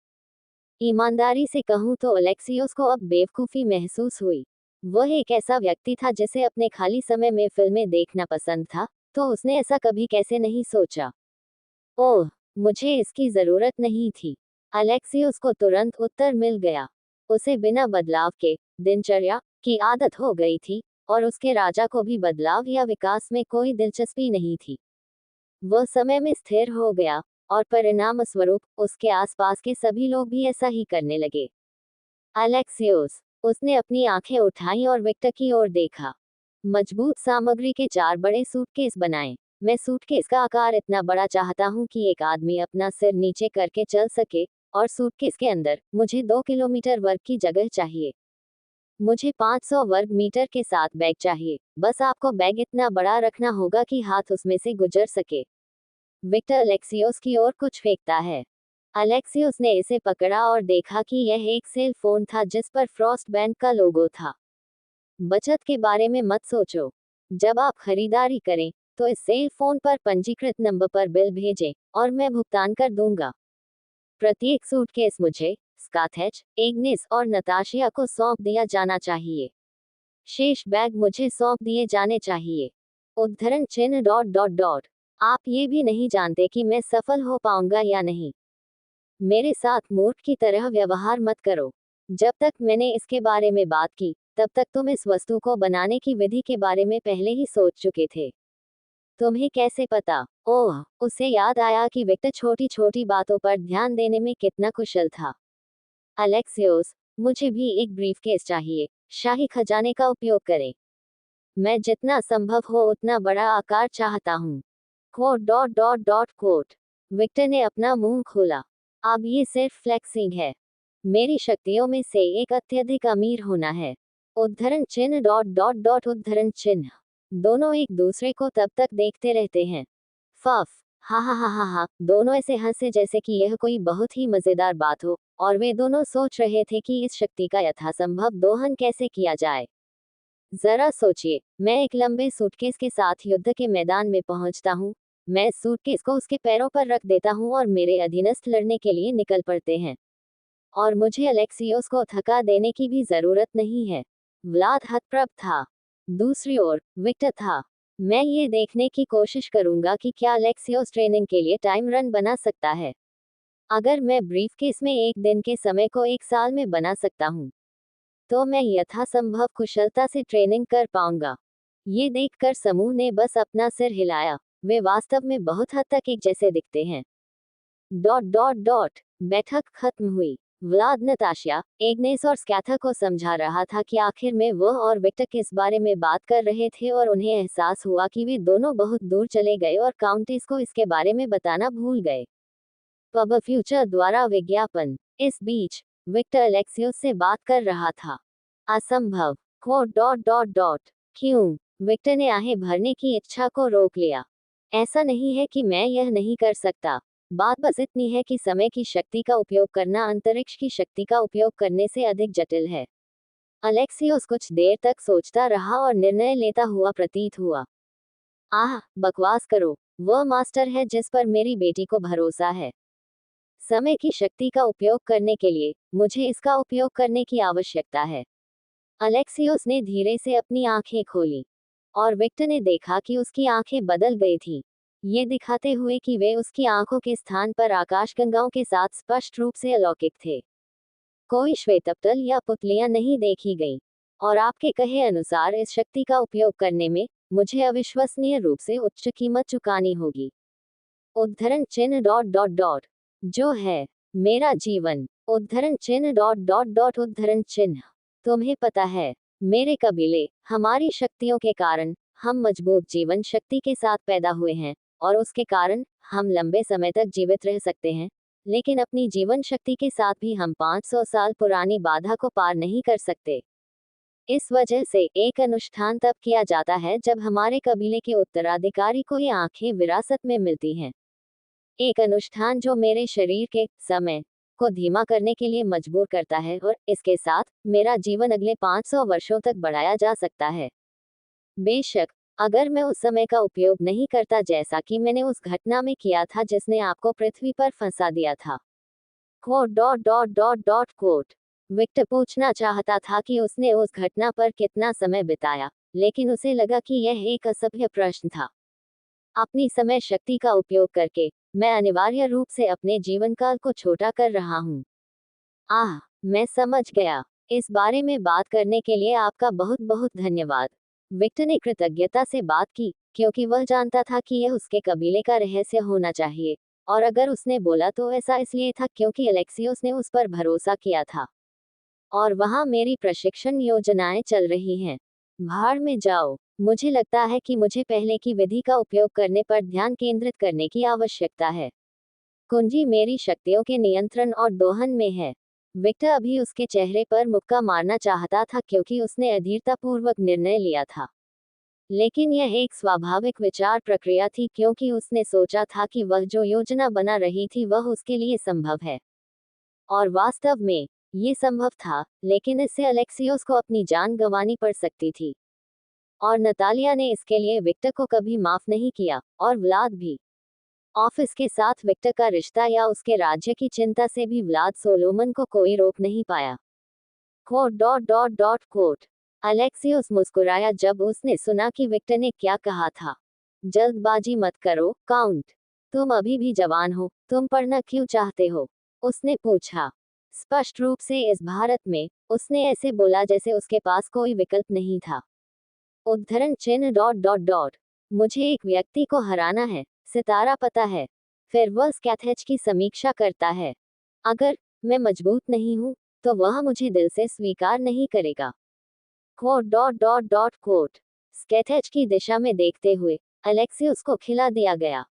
ईमानदारी से कहूँ तो अलेक्सियोस को अब बेवकूफ़ी महसूस हुई। वह एक ऐसा व्यक्ति था जिसे अपने खाली समय में फिल्में देखना पसंद था, तो उसने ऐसा कभी कैसे नहीं सोचा। ओह, मुझे इसकी ज़रूरत नहीं थी। अलेक्सियोस को तुरंत उत्तर मिल गया। उसे बिना बदलाव के दिनचर्या की आदत हो गई थी, और उसके राजा को भी बदलाव या विकास में कोई दिलचस्पी नहीं थी। वह समय में स्थिर हो गया, और परिणामस्वरूप उसके आसपास के सभी लोग भी ऐसा ही करने लगे। अलेक्सियोस, उसने अपनी आंखें उठाईं और विक्टर की ओर देखा। मजबूत सामग्री के 4 बड़े सूटकेस बनाएं। मैं सूटकेस का आकार इतना बड़ा चाहता हूं कि एक आदमी अपना सिर नीचे करके चल सके, और सूटकेस के अंदर मुझे 2 किलोमीटर वर्ग की जगह चाहिए। मुझे 500 वर्ग मीटर के साथ बैग चाहिए। बस आपको बैग इतना बड़ा रखना होगा कि हाथ उसमें से गुजर सके। विक्टर अलेक्सियोस की ओर कुछ फेंकता है। अलेक्सियोस ने इसे पकड़ा और देखा कि यह एक सेल फोन था जिस पर फ्रॉस्ट बैंक का लोगो था। बचत के बारे में मत सोचो। जब आप खरीदारी करें, तो इस सेल फोन पर पंजीकृत नंबर पर बिल भेजें, और मैं भुगतान कर दूंगा। प्रत्येक सूटकेस मुझे, स्काथेच, एग्नेस और नताशिया को सौंप दिया जाना चाहिए। शेष बैग मुझे सौंप दिए जाने चाहिए। उद्धरण चिन्ह डॉट डॉट डॉट। आप ये भी नहीं जानते कि मैं सफल हो पाऊंगा या नहीं। मेरे साथ मूर्ख की तरह व्यवहार मत करो। जब तक मैंने इसके बारे में बात की, तब तक तुम इस वस्तु को बनाने की विधि के बारे में पहले ही सोच चुके थे। तुम्हें कैसे पता? ओह, उसे याद आया कि विक्टर छोटी छोटी बातों पर ध्यान देने में कितना कुशल था। अलेक्सियोस, मुझे भी एक ब्रीफकेस चाहिए। शाही खजाने का उपयोग करें। मैं जितना संभव हो उतना बड़ा आकार चाहता हूँ। Quote dot dot dot quote. Victor ने अपना मुंह खोला। अब ये सिर्फ फ्लेक्सिंग है। मेरी शक्तियों में से एक अत्यधिक अमीर होना है। उद्धरण चिन्ह डॉट डॉट डॉट उद्धरण चिन्ह। दोनों एक दूसरे को तब तक देखते रहते हैं। फफ, हा हा हा हा हा, दोनों ऐसे हंसे जैसे कि यह कोई बहुत ही मजेदार बात हो, और वे दोनों सोच रहे थे कि इस शक्ति का यथासंभव दोहन कैसे किया जाए। जरा सोचिए, मैं एक लंबे सूटकेस के साथ युद्ध के मैदान में पहुंचता हूँ। मैं सूटकेस को उसके पैरों पर रख देता हूँ और मेरे अधीनस्थ लड़ने के लिए निकल पड़ते हैं। और मुझे अलेक्सियोस को थका देने की भी जरूरत नहीं है। व्लाद हतप्रभ था। दूसरी ओर विक्टर था। मैं ये देखने की कोशिश करूंगा कि क्या अलेक्सियोस ट्रेनिंग के लिए टाइम रन बना सकता है। अगर मैं ब्रीफकेस में एक दिन के समय को एक साल में बना सकता हूँ, तो मैं यथासंभव कुशलता से ट्रेनिंग कर पाऊंगा। ये देखकर समूह ने बस अपना सिर हिलाया। वे वास्तव में बहुत हद तक एक जैसे दिखते हैं। डॉट डॉट डॉट बैठक खत्म हुई। व्लाद नताशा, एग्नेस और स्कैथा को समझा रहा था कि आखिर में वह और विक्टर किस बारे में बात कर रहे थे और उन्हें एहसास हुआ कि वे दोनों बहुत दूर चले गए और काउंटेस को इसके बारे में बताना भूल गए। पब फ्यूचर द्वारा विज्ञापन। इस बीच विक्टर अलेक्सियोस से बात कर रहा था। असंभव। कोट डॉट डॉट डॉट क्यों? विक्टर ने आहें भरने की इच्छा को रोक लिया। ऐसा नहीं है कि मैं यह नहीं कर सकता। बात बस इतनी है कि समय की शक्ति का उपयोग करना अंतरिक्ष की शक्ति का उपयोग करने से अधिक जटिल है। अलेक्सियोस कुछ देर तक सोचता रहा और निर्णय लेता हुआ प्रतीत हुआ। आह, बकवास करो। वह मास्टर है जिस पर मेरी बेटी को भरोसा है। समय की शक्ति का उपयोग करने के लिए मुझे इसका उपयोग करने की आवश्यकता है। अलेक्सियोस ने धीरे से अपनी आंखें खोली और विक्टर ने देखा कि उसकी आंखें बदल गई थीं, ये दिखाते हुए कि वे उसकी आंखों के स्थान पर आकाशगंगाओं के साथ स्पष्ट रूप से अलौकिक थे। कोई श्वेतपटल या पुतलियां नहीं देखी गई। और आपके कहे अनुसार इस शक्ति का उपयोग करने में मुझे अविश्वसनीय रूप से उच्च कीमत चुकानी होगी। उद्धरण चिन्ह डॉट डॉट डॉट जो है मेरा जीवन। उद्धरण चिन्ह डॉट डॉट डॉट उद्धरण चिन्ह। तुम्हें पता है, मेरे कबीले, हमारी शक्तियों के कारण, हम मजबूत जीवन शक्ति के साथ पैदा हुए हैं और उसके कारण हम लंबे समय तक जीवित रह सकते हैं। लेकिन अपनी जीवन शक्ति के साथ भी हम 500 साल पुरानी बाधा को पार नहीं कर सकते। इस वजह से एक अनुष्ठान तब किया जाता है जब हमारे कबीले के उत्तराधिकारी को ये आंखें विरासत में मिलती हैं। एक अनुष्ठान जो मेरे शरीर के समय को धीमा करने के लिए मजबूर करता है और इसके साथ मेरा जीवन अगले 500 वर्षों तक बढ़ाया जा सकता है। बेशक, अगर मैं उस समय का उपयोग नहीं करता जैसा कि मैंने उस घटना में किया था जिसने आपको पृथ्वी पर फंसा दिया था। Quote dot dot dot dot quote. Victor पूछना चाहता था कि उसने उस घटना पर कितना समय बिताया, लेकिन उसे लगा कि यह एक असभ्य प्रश्न था। अपनी समय शक्ति का उपयोग करके मैं अनिवार्य रूप से अपने जीवनकाल को छोटा कर रहा हूँ। आह, मैं समझ गया। इस बारे में बात करने के लिए आपका बहुत बहुत धन्यवाद। विक्टर ने कृतज्ञता से बात की, क्योंकि वह जानता था कि यह उसके कबीले का रहस्य होना चाहिए, और अगर उसने बोला तो ऐसा इसलिए था क्योंकि अलेक्सियोस ने उस पर भरोसा किया था। और वहाँ मेरी प्रशिक्षण योजनाएं चल रही हैं। भाड़ में जाओ। मुझे लगता है कि मुझे पहले की विधि का उपयोग करने पर ध्यान केंद्रित करने की आवश्यकता है। कुंजी मेरी शक्तियों के नियंत्रण और दोहन में है। विक्टर अभी उसके चेहरे पर मुक्का मारना चाहता था क्योंकि उसने अधीरतापूर्वक निर्णय लिया था। लेकिन यह एक स्वाभाविक विचार प्रक्रिया थी क्योंकि उसने सोचा था कि वह जो योजना बना रही थी वह उसके लिए संभव है। और वास्तव में ये संभव था, लेकिन इससे अलेक्सियोस को अपनी जान गंवानी पड़ सकती थी। और नतालिया ने इसके लिए विक्टर को कभी माफ नहीं किया, और व्लाद भी। ऑफिस के साथ विक्टर का रिश्ता या उसके राज्य की चिंता से भी व्लाद सोलोमन को कोई रोक नहीं पाया। Quote dot dot dot quote. Alexios मुस्कुराया जब उसने सुना कि विक्टर ने क्या कहा था। जल्दबाजी मत करो, काउंट। तुम अभी भी जवान हो, तुम पढ़ना क्यों चाहते हो? उसने पूछा। स्पष्ट रूप से इस भारत में, उसने ऐसे बोला जैसे उसके पास कोई विकल्प नहीं था। उद्धरण चिन्ह डॉट डॉट डॉट मुझे एक व्यक्ति को हराना है, सितारा पता है। फिर वह स्कैथेज की समीक्षा करता है। अगर मैं मजबूत नहीं हूँ, तो वह मुझे दिल से स्वीकार नहीं करेगा। Quote dot dot dot quote. स्कैथेज की दिशा में देखते हुए अलेक्सियोस को खिला दिया गया।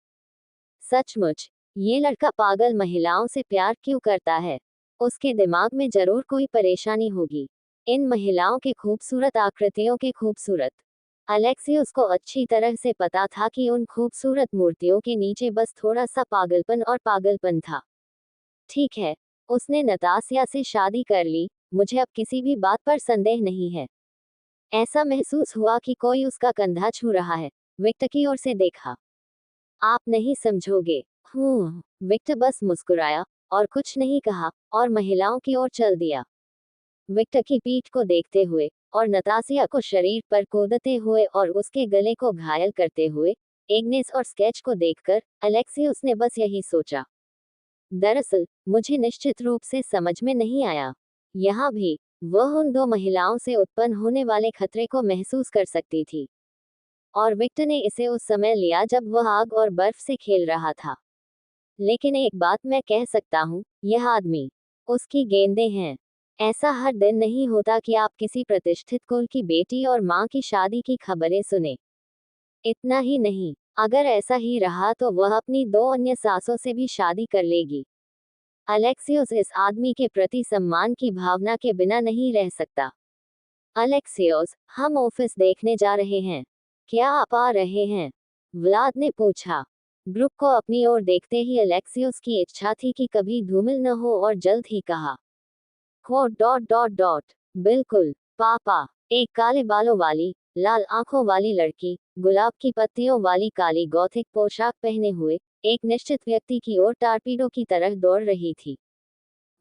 सचमुच, ये लड़का पागल महिलाओं से प्यार क्यों करता है? उसके दिमाग में जरूर कोई परेशानी होगी। इन महिलाओं के खूबसूरत आकृतियों के खूबसूरत। अलेक्सियोस को अच्छी तरह से पता था कि उन खूबसूरत मूर्तियों के नीचे बस थोड़ा सा पागलपन और पागलपन था। ठीक है, उसने नतासिया से शादी कर ली, मुझे अब किसी भी बात पर संदेह नहीं है। ऐसा महसूस हुआ कि कोई उसका कंधा छू रहा है। विक्टर की ओर से देखा। आप नहीं समझोगे। विक्टर बस मुस्कुराया और कुछ नहीं कहा और महिलाओं की ओर चल दिया। विक्टर की पीठ को देखते हुए और नतासिया को शरीर पर कूदते हुए और उसके गले को घायल करते हुए एग्नेस और स्केच को देखकर अलेक्सियोस ने बस यही सोचा। दरअसल मुझे निश्चित रूप से समझ में नहीं आया। यहाँ भी वह उन दो महिलाओं से उत्पन्न होने वाले खतरे को महसूस कर सकती थी और विक्टर ने इसे उस समय लिया जब वह आग और बर्फ से खेल रहा था। लेकिन एक बात मैं कह सकता हूँ, यह आदमी, उसकी गेंदें हैं। ऐसा हर दिन नहीं होता कि आप किसी प्रतिष्ठित कुल की बेटी और माँ की शादी की खबरें सुने। इतना ही नहीं, अगर ऐसा ही रहा तो वह अपनी दो अन्य सासों से भी शादी कर लेगी। अलेक्सियोस इस आदमी के प्रति सम्मान की भावना के बिना नहीं रह सकता। अलेक्सियोस, हम ऑफिस देखने जा रहे हैं। क्या आप आ रहे हैं? व्लाद ने पूछा। ब्रुक को अपनी ओर देखते ही अलेक्सियोस की इच्छा थी कि कभी धूमिल न हो और जल्द ही कहा, बिल्कुल पापा। एक काले बालों वाली, लाल आंखों वाली लड़की, गुलाब की पत्तियों वाली काली गॉथिक पोशाक पहने हुए एक निश्चित व्यक्ति की ओर टारपीडो की तरह दौड़ रही थी।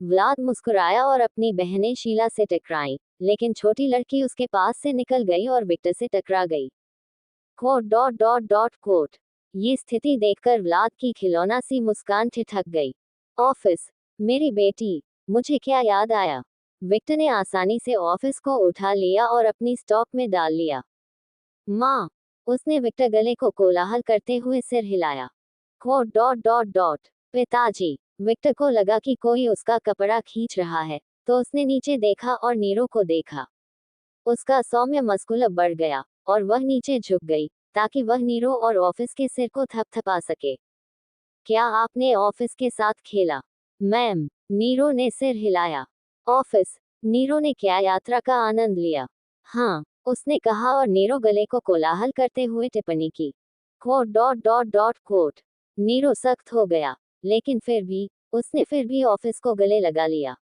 व्लाद मुस्कुराया और अपनी बहनें शीला से टकराईं, लेकिन छोटी लड़की उसके पास से निकल गई और विक्टर से टकरा गई। ये स्थिति देखकर व्लाद की खिलौना सी मुस्कान ठिठक गई। ऑफिस, मेरी बेटी, मुझे क्या याद आया। विक्टर ने आसानी से ऑफिस को उठा लिया और अपनी स्टॉक में डाल लिया। माँ, उसने विक्टर गले को कोलाहल करते हुए सिर हिलाया। पिताजी। विक्टर को लगा कि कोई उसका कपड़ा खींच रहा है, तो उसने नीचे देखा और नीरो को देखा। उसका सौम्य मस्कुल बढ़ गया और वह नीचे झुक गई ताकि वह नीरो और ऑफिस के सिर को थपथपा सके। क्या आपने ऑफिस के साथ खेला? मैम, नीरो ने सिर हिलाया। ऑफिस, नीरो ने क्या यात्रा का आनंद लिया? हाँ, उसने कहा और नीरो गले को कोलाहल करते हुए टिप्पणी की। नीरो सख्त हो गया, लेकिन उसने फिर भी ऑफिस को गले लगा लिया।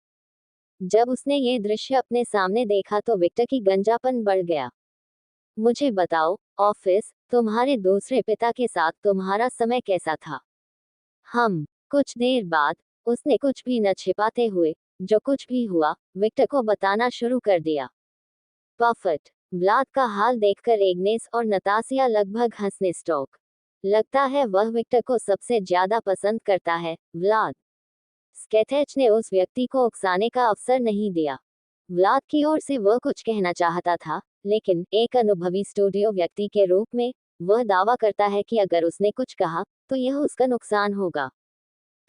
जब उसने ये दृश्य अपने सामने देखा तो विक्टर की गंजापन बढ़ गया। मुझे बताओ, ऑफिस, तुम्हारे दूसरे पिता के साथ तुम्हारा समय कैसा था? कुछ देर बाद, उसने कुछ भी न छिपाते हुए, जो कुछ भी हुआ, विक्टर को बताना शुरू कर दिया। परफेक्ट। व्लाद का हाल देखकर एग्नेस और नतासिया लगभग हंसने स्टॉक। लगता है वह विक्टर को सबसे ज्यादा पसंद करता है, व्लाद। स्केथेच ने उस व्यक्ति को उकसाने का अवसर नहीं दिया। व्लाद की ओर से वह कुछ कहना चाहता था, लेकिन एक अनुभवी स्टूडियो व्यक्ति के रूप में वह दावा करता है कि अगर उसने कुछ कहा तो यह उसका नुकसान होगा।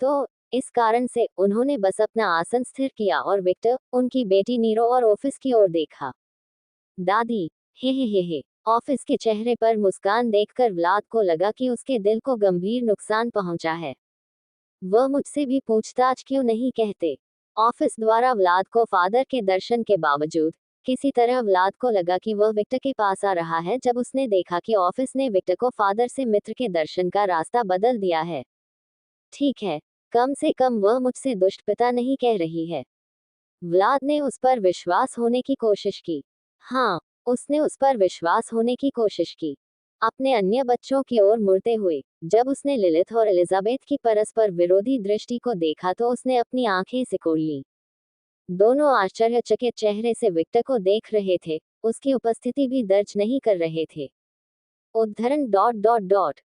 तो इस कारण से उन्होंने बस अपना आसन स्थिर किया और विक्टर, उनकी बेटी नीरो और ऑफिस की ओर देखा। दादी, हे। ऑफिस के चेहरे पर मुस्कान देखकर व्लाद को लगा कि उसके दिल को गंभीर नुकसान पहुंचा है। वह मुझसे भी पूछताछ क्यों नहीं कहते? ऑफिस द्वारा व्लाद को फादर के दर्शन के बावजूद किसी तरह व्लाद को लगा कि वह विक्टर के पास आ रहा है जब उसने देखा कि ऑफिस ने विक्टर को फादर से मित्र के दर्शन का रास्ता बदल दिया है। ठीक है, कम से कम वह मुझसे दुष्ट पिता नहीं कह रही है। व्लाद ने उस पर विश्वास होने की कोशिश की। हाँ, उसने उस पर विश्वास होने की कोशिश की। अपने अन्य बच्चों की ओर मुड़ते हुए, जब उसने लिलिथ और एलिजाबेथ की परस्पर विरोधी दृष्टि को देखा तो उसने अपनी आंखें सिकोड़ लीं। दोनों आश्चर्यचकित चेहरे से विक्टर को देख रहे थे, उसकी उपस्थिति भी दर्ज नहीं कर रहे थे।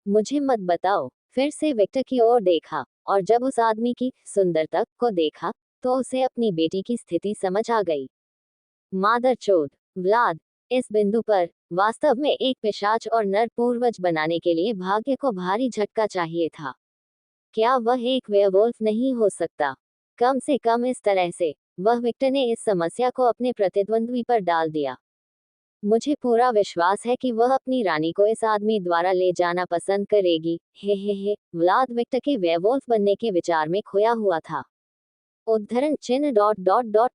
मुझे मत बताओ। फिर से विक्टर की ओर देखा, और जब उस आदमी की सुंदरता को देखा, तो उसे अपनी बेटी की स्थिति समझ आ गई। मादरचोद, व्लाद, इस बिंदु पर, वास्तव में एक पिशाच और नर पूर्वज बनाने के लिए भाग्य को भारी झटका चाहिए था। क्या वह एक वेयरवुल्फ नहीं हो सकता? कम से कम इस तरह से, वह विक्टर ने इस समस्या को अपने प्रतिद्वंद्वी पर डाल दिया। मुझे पूरा विश्वास है कि वह अपनी रानी को इस आदमी द्वारा ले जाना पसंद करेगी। हे। व्लाद विक्टर के वेयरवुल्फ बनने के विचार में खोया हुआ था। उद्धरण चिन्ह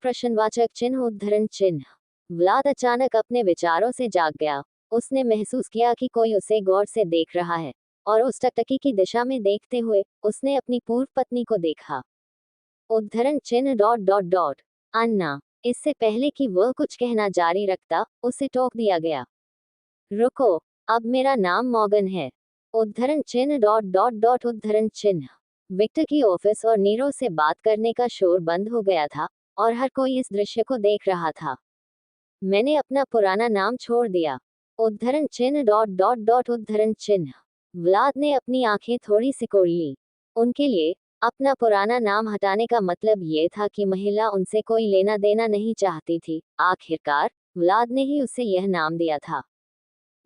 प्रश्नवाचक चिन्ह उद्धरण चिन्ह। व्लाद अचानक अपने विचारों से जाग गया। उसने महसूस किया कि कोई उसे गौर से देख रहा है, और उस टकटकी की दिशा में देखते हुए उसने अपनी पूर्व पत्नी को देखा। उद्धरण चिन्ह। अन्ना। इससे पहले कि वह कुछ कहना जारी रखता, उसे टोक दिया गया। रुको, अब मेरा नाम मॉर्गन है। उद्धरण चिन्ह डॉट डॉट डॉट उद्धरण चिन्ह। विक्टर की ऑफिस और नीरो से बात करने का शोर बंद हो गया था और हर कोई इस दृश्य को देख रहा था। मैंने अपना पुराना नाम छोड़ दिया। उद्धरण चिन्ह डॉट डॉट डॉट उद्धरण चिन्ह। व्लाद ने अपनी आंखें थोड़ी सिकोड़ ली। उनके लिए अपना पुराना नाम हटाने का मतलब ये था कि महिला उनसे कोई लेना देना नहीं चाहती थी। आखिरकार व्लाद ने ही उसे यह नाम दिया था।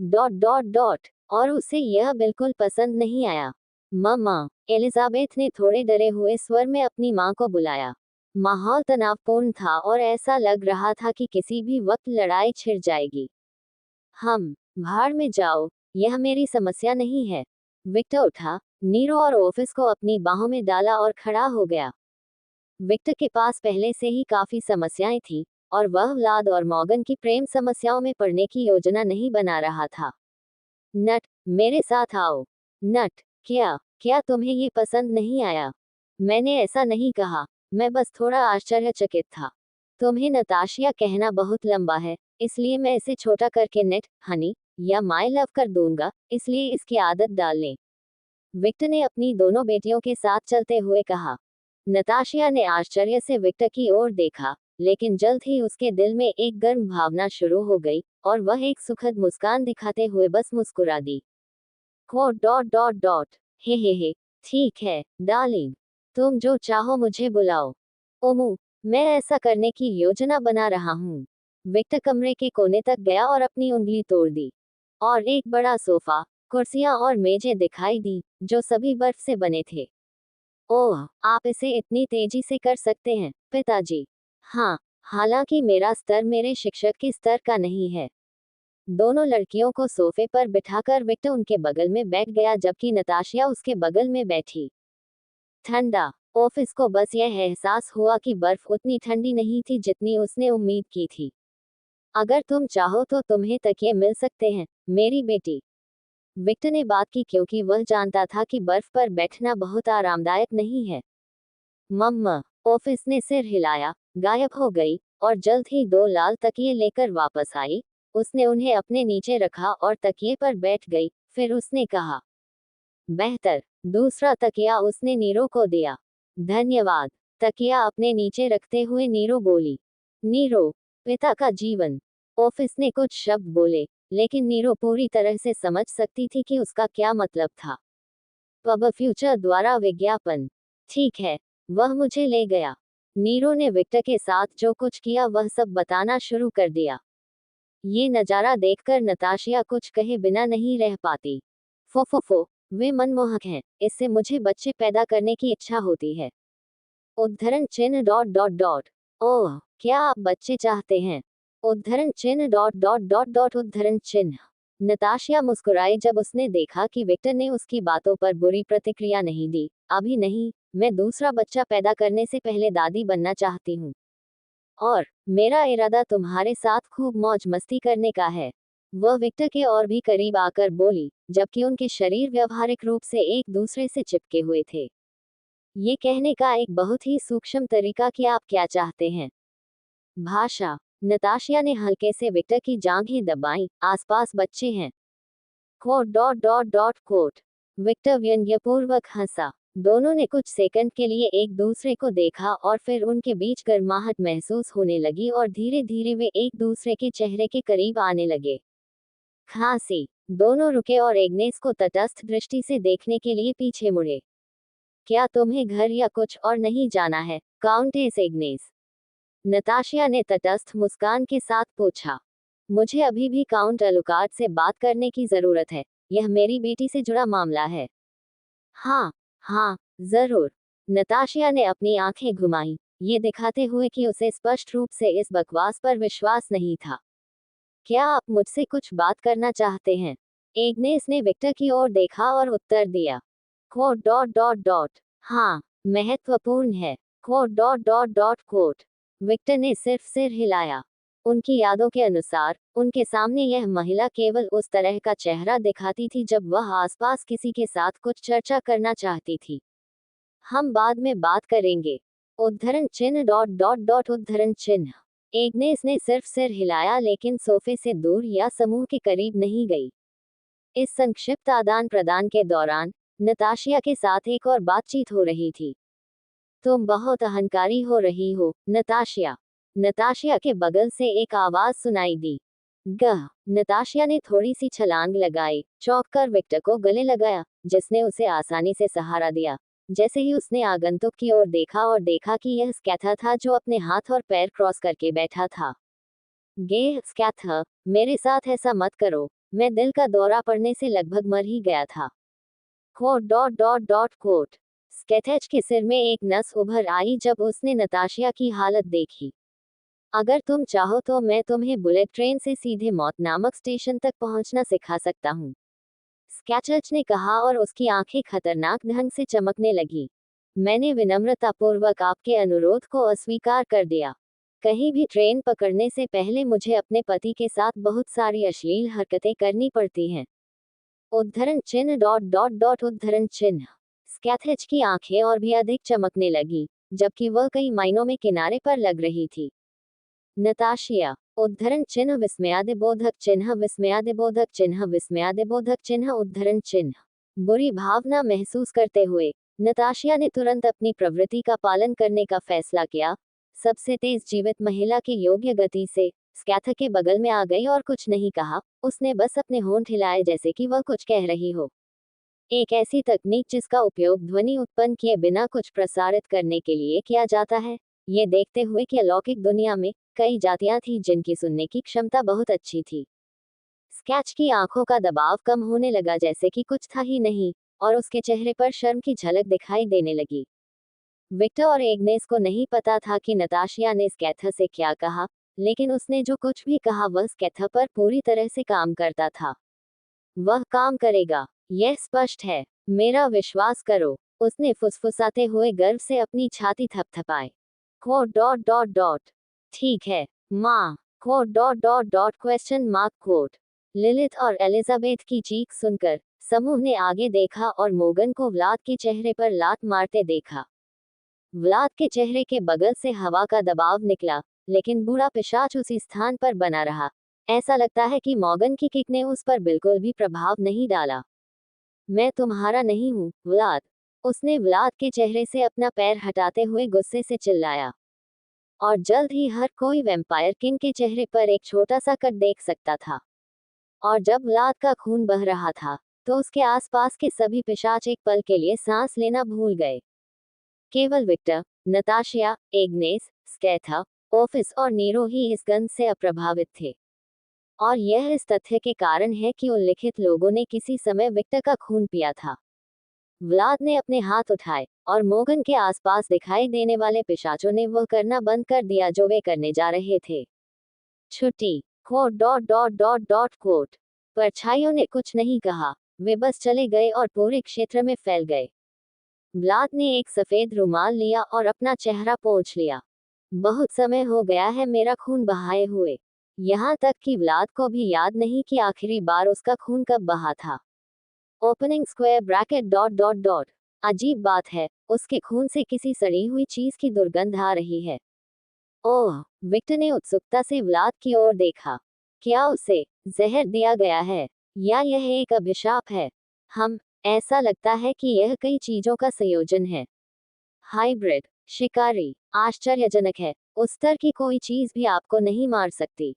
Dot dot dot. और उसे यह बिल्कुल पसंद नहीं आया। मम्मा, एलिजाबेथ ने थोड़े डरे हुए स्वर में अपनी माँ को बुलाया। माहौल तनावपूर्ण था और ऐसा लग रहा था कि किसी भी वक्त लड़ाई छिड़ जाएगी। हम भाड़ में जाओ, यह मेरी समस्या नहीं है। विक्टर उठा, नीरो और ऑफिस को अपनी बाहों में डाला और खड़ा हो गया। विक्टर के पास पहले से ही काफी समस्याएं थी और वह व्लाद और मॉर्गन की प्रेम समस्याओं में पड़ने की योजना नहीं बना रहा था। नट, मेरे साथ आओ। नट, क्या क्या तुम्हें ये पसंद नहीं आया? मैंने ऐसा नहीं कहा, मैं बस थोड़ा आश्चर्यचकित था। तुम्हें नताशिया कहना बहुत लंबा है, इसलिए मैं इसे छोटा करके नेट, हनी या माय लव कर दूंगा, इसलिए इसकी आदत डाल लें। विक्टर ने अपनी दोनों बेटियों के साथ चलते हुए कहा। नताशिया ने आश्चर्य से विक्टर की ओर देखा, लेकिन जल्द ही उसके दिल में एक गर्म भावना शुरू हो गई और वह एक सुखद मुस्कान दिखाते हुए बस मुस्कुरा दी। Quote dot dot dot. Hey, ठीक है डार्लिंग, तुम जो चाहो मुझे बुलाओ। ओमू, मैं ऐसा करने की योजना बना रहा हूँ। विक्टर कमरे के कोने तक गया और अपनी उंगली तोड़ दी और एक बड़ा सोफा, कुर्सियां और मेजें दिखाई दी जो सभी बर्फ से बने थे। ओह, आप इसे इतनी तेजी से कर सकते हैं, पिताजी। हाँ, हालांकि मेरा स्तर मेरे शिक्षक के स्तर का नहीं है। दोनों लड़कियों को सोफे पर बिठाकर विक्टर उनके बगल में बैठ गया जबकि नताशिया उसके बगल में बैठी। ठंडा। ऑफिस को बस यह एहसास हुआ कि बर्फ उतनी ठंडी नहीं थी जितनी उसने उम्मीद की थी। अगर तुम चाहो तो तुम्हें तकिए मिल सकते हैं, मेरी बेटी। विक्टर ने बात की क्योंकि वह जानता था कि बर्फ पर बैठना बहुत आरामदायक नहीं है। मम्मा, ऑफिस ने सिर हिलाया, गायब हो गई और जल्द ही दो लाल तकिए लेकर वापस आई। उसने उन्हें अपने नीचे रखा और तकिए पर बैठ गई। फिर उसने कहा, बेहतर। दूसरा तकिया उसने नीरो को दिया। धन्यवाद। तकिया अपने नीचे रखते हुए नीरो बोली। नीरो, पिता का जीवन। ऑफिस ने कुछ शब्द बोले, लेकिन नीरो पूरी तरह से समझ सकती थी कि उसका क्या मतलब था। पब फ्यूचर द्वारा विज्ञापन। ठीक है, वह मुझे ले गया। नीरो ने विक्टर के साथ जो कुछ किया वह सब बताना शुरू कर दिया। ये नजारा देखकर नताशिया कुछ कहे बिना नहीं रह पाती। फो, वे मनमोहक हैं, इससे मुझे बच्चे पैदा करने की इच्छा होती है। उद्धरण चिन्ह डॉट डॉट डॉट। ओह, क्या आप बच्चे चाहते हैं? उद्धरण चिन्ह डॉट डॉट डॉट डॉट उद्धरण चिन्ह। नताशिया मुस्कुराई जब उसने देखा कि विक्टर ने उसकी बातों पर बुरी प्रतिक्रिया नहीं दी। अभी नहीं, मैं दूसरा बच्चा पैदा करने से पहले दादी बनना चाहती हूँ। और मेरा इरादा तुम्हारे साथ खूब मौज मस्ती करने का है। वह विक्टर के और भी करीब आकर बोली, जबकि उनके शरीर व्यवहारिक रूप से एक दूसरे से चिपके हुए थे। ये कहने का एक बहुत ही सूक्ष्म तरीका कि आप क्या चाहते हैं। भाषा। नताशिया ने हल्के से विक्टर की जांघें दबाई। आसपास बच्चे हैं। Quote dot dot dot quote. Victor व्यंग्यपूर्वक हंसा। दोनों ने कुछ सेकंड के लिए एक दूसरे को देखा और फिर उनके बीच गर्माहट महसूस होने लगी और धीरे धीरे वे एक दूसरे के चेहरे के करीब आने लगे। खांसी। दोनों रुके और एग्नेस को तटस्थ दृष्टि से देखने के लिए पीछे मुड़े। क्या तुम्हें घर या कुछ और नहीं जाना है, काउंटेस एग्नेस? नताशिया ने तटस्थ मुस्कान के साथ पूछा। मुझे अभी भी काउंट अलुकार्ड से बात करने की जरूरत है, यह मेरी बेटी से जुड़ा मामला है। हाँ, हाँ, जरूर। नताशिया ने अपनी आंखें घुमाई, ये दिखाते हुए कि उसे स्पष्ट रूप से इस बकवास पर विश्वास नहीं था। क्या आप मुझसे कुछ बात करना चाहते हैं? एग्नेस ने विक्टर की ओर देखा और उत्तर दिया। Quote dot dot dot. हाँ, महत्वपूर्ण है। Quote dot dot dot quote. Victor ने सिर्फ सिर हिलाया। उनकी यादों के अनुसार उनके सामने यह महिला केवल उस तरह का चेहरा दिखाती थी जब वह आसपास किसी के साथ कुछ चर्चा करना चाहती थी। हम बाद में बात करेंगे। उद्धरण चिन्ह डॉट डॉट डॉट उद्धरण चिन्ह। एग्नेस ने सिर्फ सिर हिलाया लेकिन सोफे से दूर या समूह के करीब नहीं गई। इस संक्षिप्त आदान प्रदान के दौरान नताशिया के साथ एक और बातचीत हो रही थी। तुम बहुत अहंकारी हो रही हो, नताशिया। नताशिया के बगल से एक आवाज सुनाई दी। गह। नताशिया ने थोड़ी सी छलांग लगाई, चौंक कर विक्टर को गले लगाया, जिसने उसे आसानी से सहारा दिया। जैसे ही उसने आगंतुक की ओर देखा और देखा कि यह स्कैथर था जो अपने हाथ और पैर क्रॉस करके बैठा था। गे स्कैथर, मेरे साथ ऐसा मत करो, मैं दिल का दौरा पड़ने से लगभग मर ही गया था। Quote dot dot dot quote. स्कैथर के सिर में एक नस उभर आई जब उसने नताशिया की हालत देखी। अगर तुम चाहो तो मैं तुम्हें बुलेट ट्रेन से सीधे मौत नामक स्टेशन तक पहुंचना सिखा सकता हूँ, स्कैचर ने कहा और उसकी आंखें खतरनाक ढंग से चमकने लगी। मैंने विनम्रतापूर्वक आपके अनुरोध को अस्वीकार कर दिया। कहीं भी ट्रेन पकड़ने से पहले मुझे अपने पति के साथ बहुत सारी अश्लील हरकतें करनी पड़ती हैं। उद्धरण चिन्ह डॉट डॉट डॉट उद्धरण चिन्ह। स्कैथर की आंखें और भी अधिक चमकने लगी, जबकि वह कई मायनों में किनारे पर लग रही थी। नताशिया। उद्धरण चिन्ह विस्मयादिबोधक चिन्ह विस्मयादिबोधक चिन्ह विस्मयादिबोधक चिन्ह उद्धरण चिन्ह। बुरी भावना महसूस करते हुए नताशिया ने तुरंत अपनी प्रवृत्ति का पालन करने का फैसला किया। सबसे तेज जीवित महिला की योग्य गति से स्कैथर के बगल में आ गई और कुछ नहीं कहा। उसने बस अपने होंठ हिलाए जैसे कि वह कुछ कह रही हो। एक ऐसी तकनीक जिसका उपयोग ध्वनि उत्पन्न किए बिना कुछ प्रसारित करने के लिए किया जाता है, ये देखते हुए कि अलौकिक दुनिया में कई जातियां थीं जिनकी सुनने की क्षमता बहुत अच्छी थी। स्कैच की आंखों का दबाव कम होने लगा जैसे कि कुछ था ही नहीं, और उसके चेहरे पर शर्म की झलक दिखाई देने लगी। विक्टर और एग्नेस को नहीं पता था कि नताशिया ने स्कैथर से क्या कहा, लेकिन उसने जो कुछ भी कहा वह स्कैथर पर पूरी तरह से काम करता था। वह काम करेगा, यह स्पष्ट है, मेरा विश्वास करो, उसने फुसफुसाते हुए गर्व से अपनी छाती थपथपाई। Quote dot dot dot. ठीक है, माँ। Quote dot dot dot question mark quote. Lilith और एलिजाबेथ की चीख सुनकर समूह ने आगे देखा और मोगन को व्लाद के चेहरे पर लात मारते देखा। व्लाद के चेहरे के बगल से हवा का दबाव निकला, लेकिन बूढ़ा पिशाच उसी स्थान पर बना रहा। ऐसा लगता है कि मोगन की किक ने उस पर बिल्कुल भी प्रभाव नहीं डाला। मैं तुम्हारा नहीं हूँ, व्लाद। उसने व्लाद के चेहरे से अपना पैर हटाते हुए गुस्से से चिल्लाया। और जल्द ही हर कोई वैम्पायर किंग के चेहरे पर एक छोटा सा कट देख सकता था। और जब व्लाद का खून बह रहा था, तो उसके आसपास के सभी पिशाच एक पल के लिए सांस लेना भूल गए। केवल विक्टर, नताशिया, एग्नेस, स्कैथर, ऑफिस और नीरो ही इस गंध से अप्रभावित थे। और यह इस तथ्य के कारण है कि उल्लिखित लोगों ने किसी समय विक्टर का खून पिया था। व्लाद ने अपने हाथ उठाए, और मोगन के आसपास दिखाई देने वाले पिशाचों ने वह करना बंद कर दिया जो वे करने जा रहे थे। छुट्टी। Quote dot dot dot dot quote. परछाइयों ने कुछ नहीं कहा, वे बस चले गए और पूरे क्षेत्र में फैल गए। व्लाद ने एक सफेद रुमाल लिया और अपना चेहरा पोंछ लिया। बहुत समय हो गया है मेरा खून बहाए हुए। यहाँ तक कि व्लाद को भी याद नहीं कि आखिरी बार उसका खून कब बहा था। Opening square bracket dot dot dot. अजीब बात है, उसके खून से किसी सड़ी हुई चीज की दुर्गंध आ रही है। ओह, विक्टर ने उत्सुकता से व्लाद की ओर देखा। क्या उसे जहर दिया गया है, या यह एक अभिशाप है? ऐसा लगता है कि यह कई चीजों का संयोजन है। हाइब्रिड शिकारी। आश्चर्यजनक है, उस स्तर की कोई चीज भी आपको नहीं मार सकती।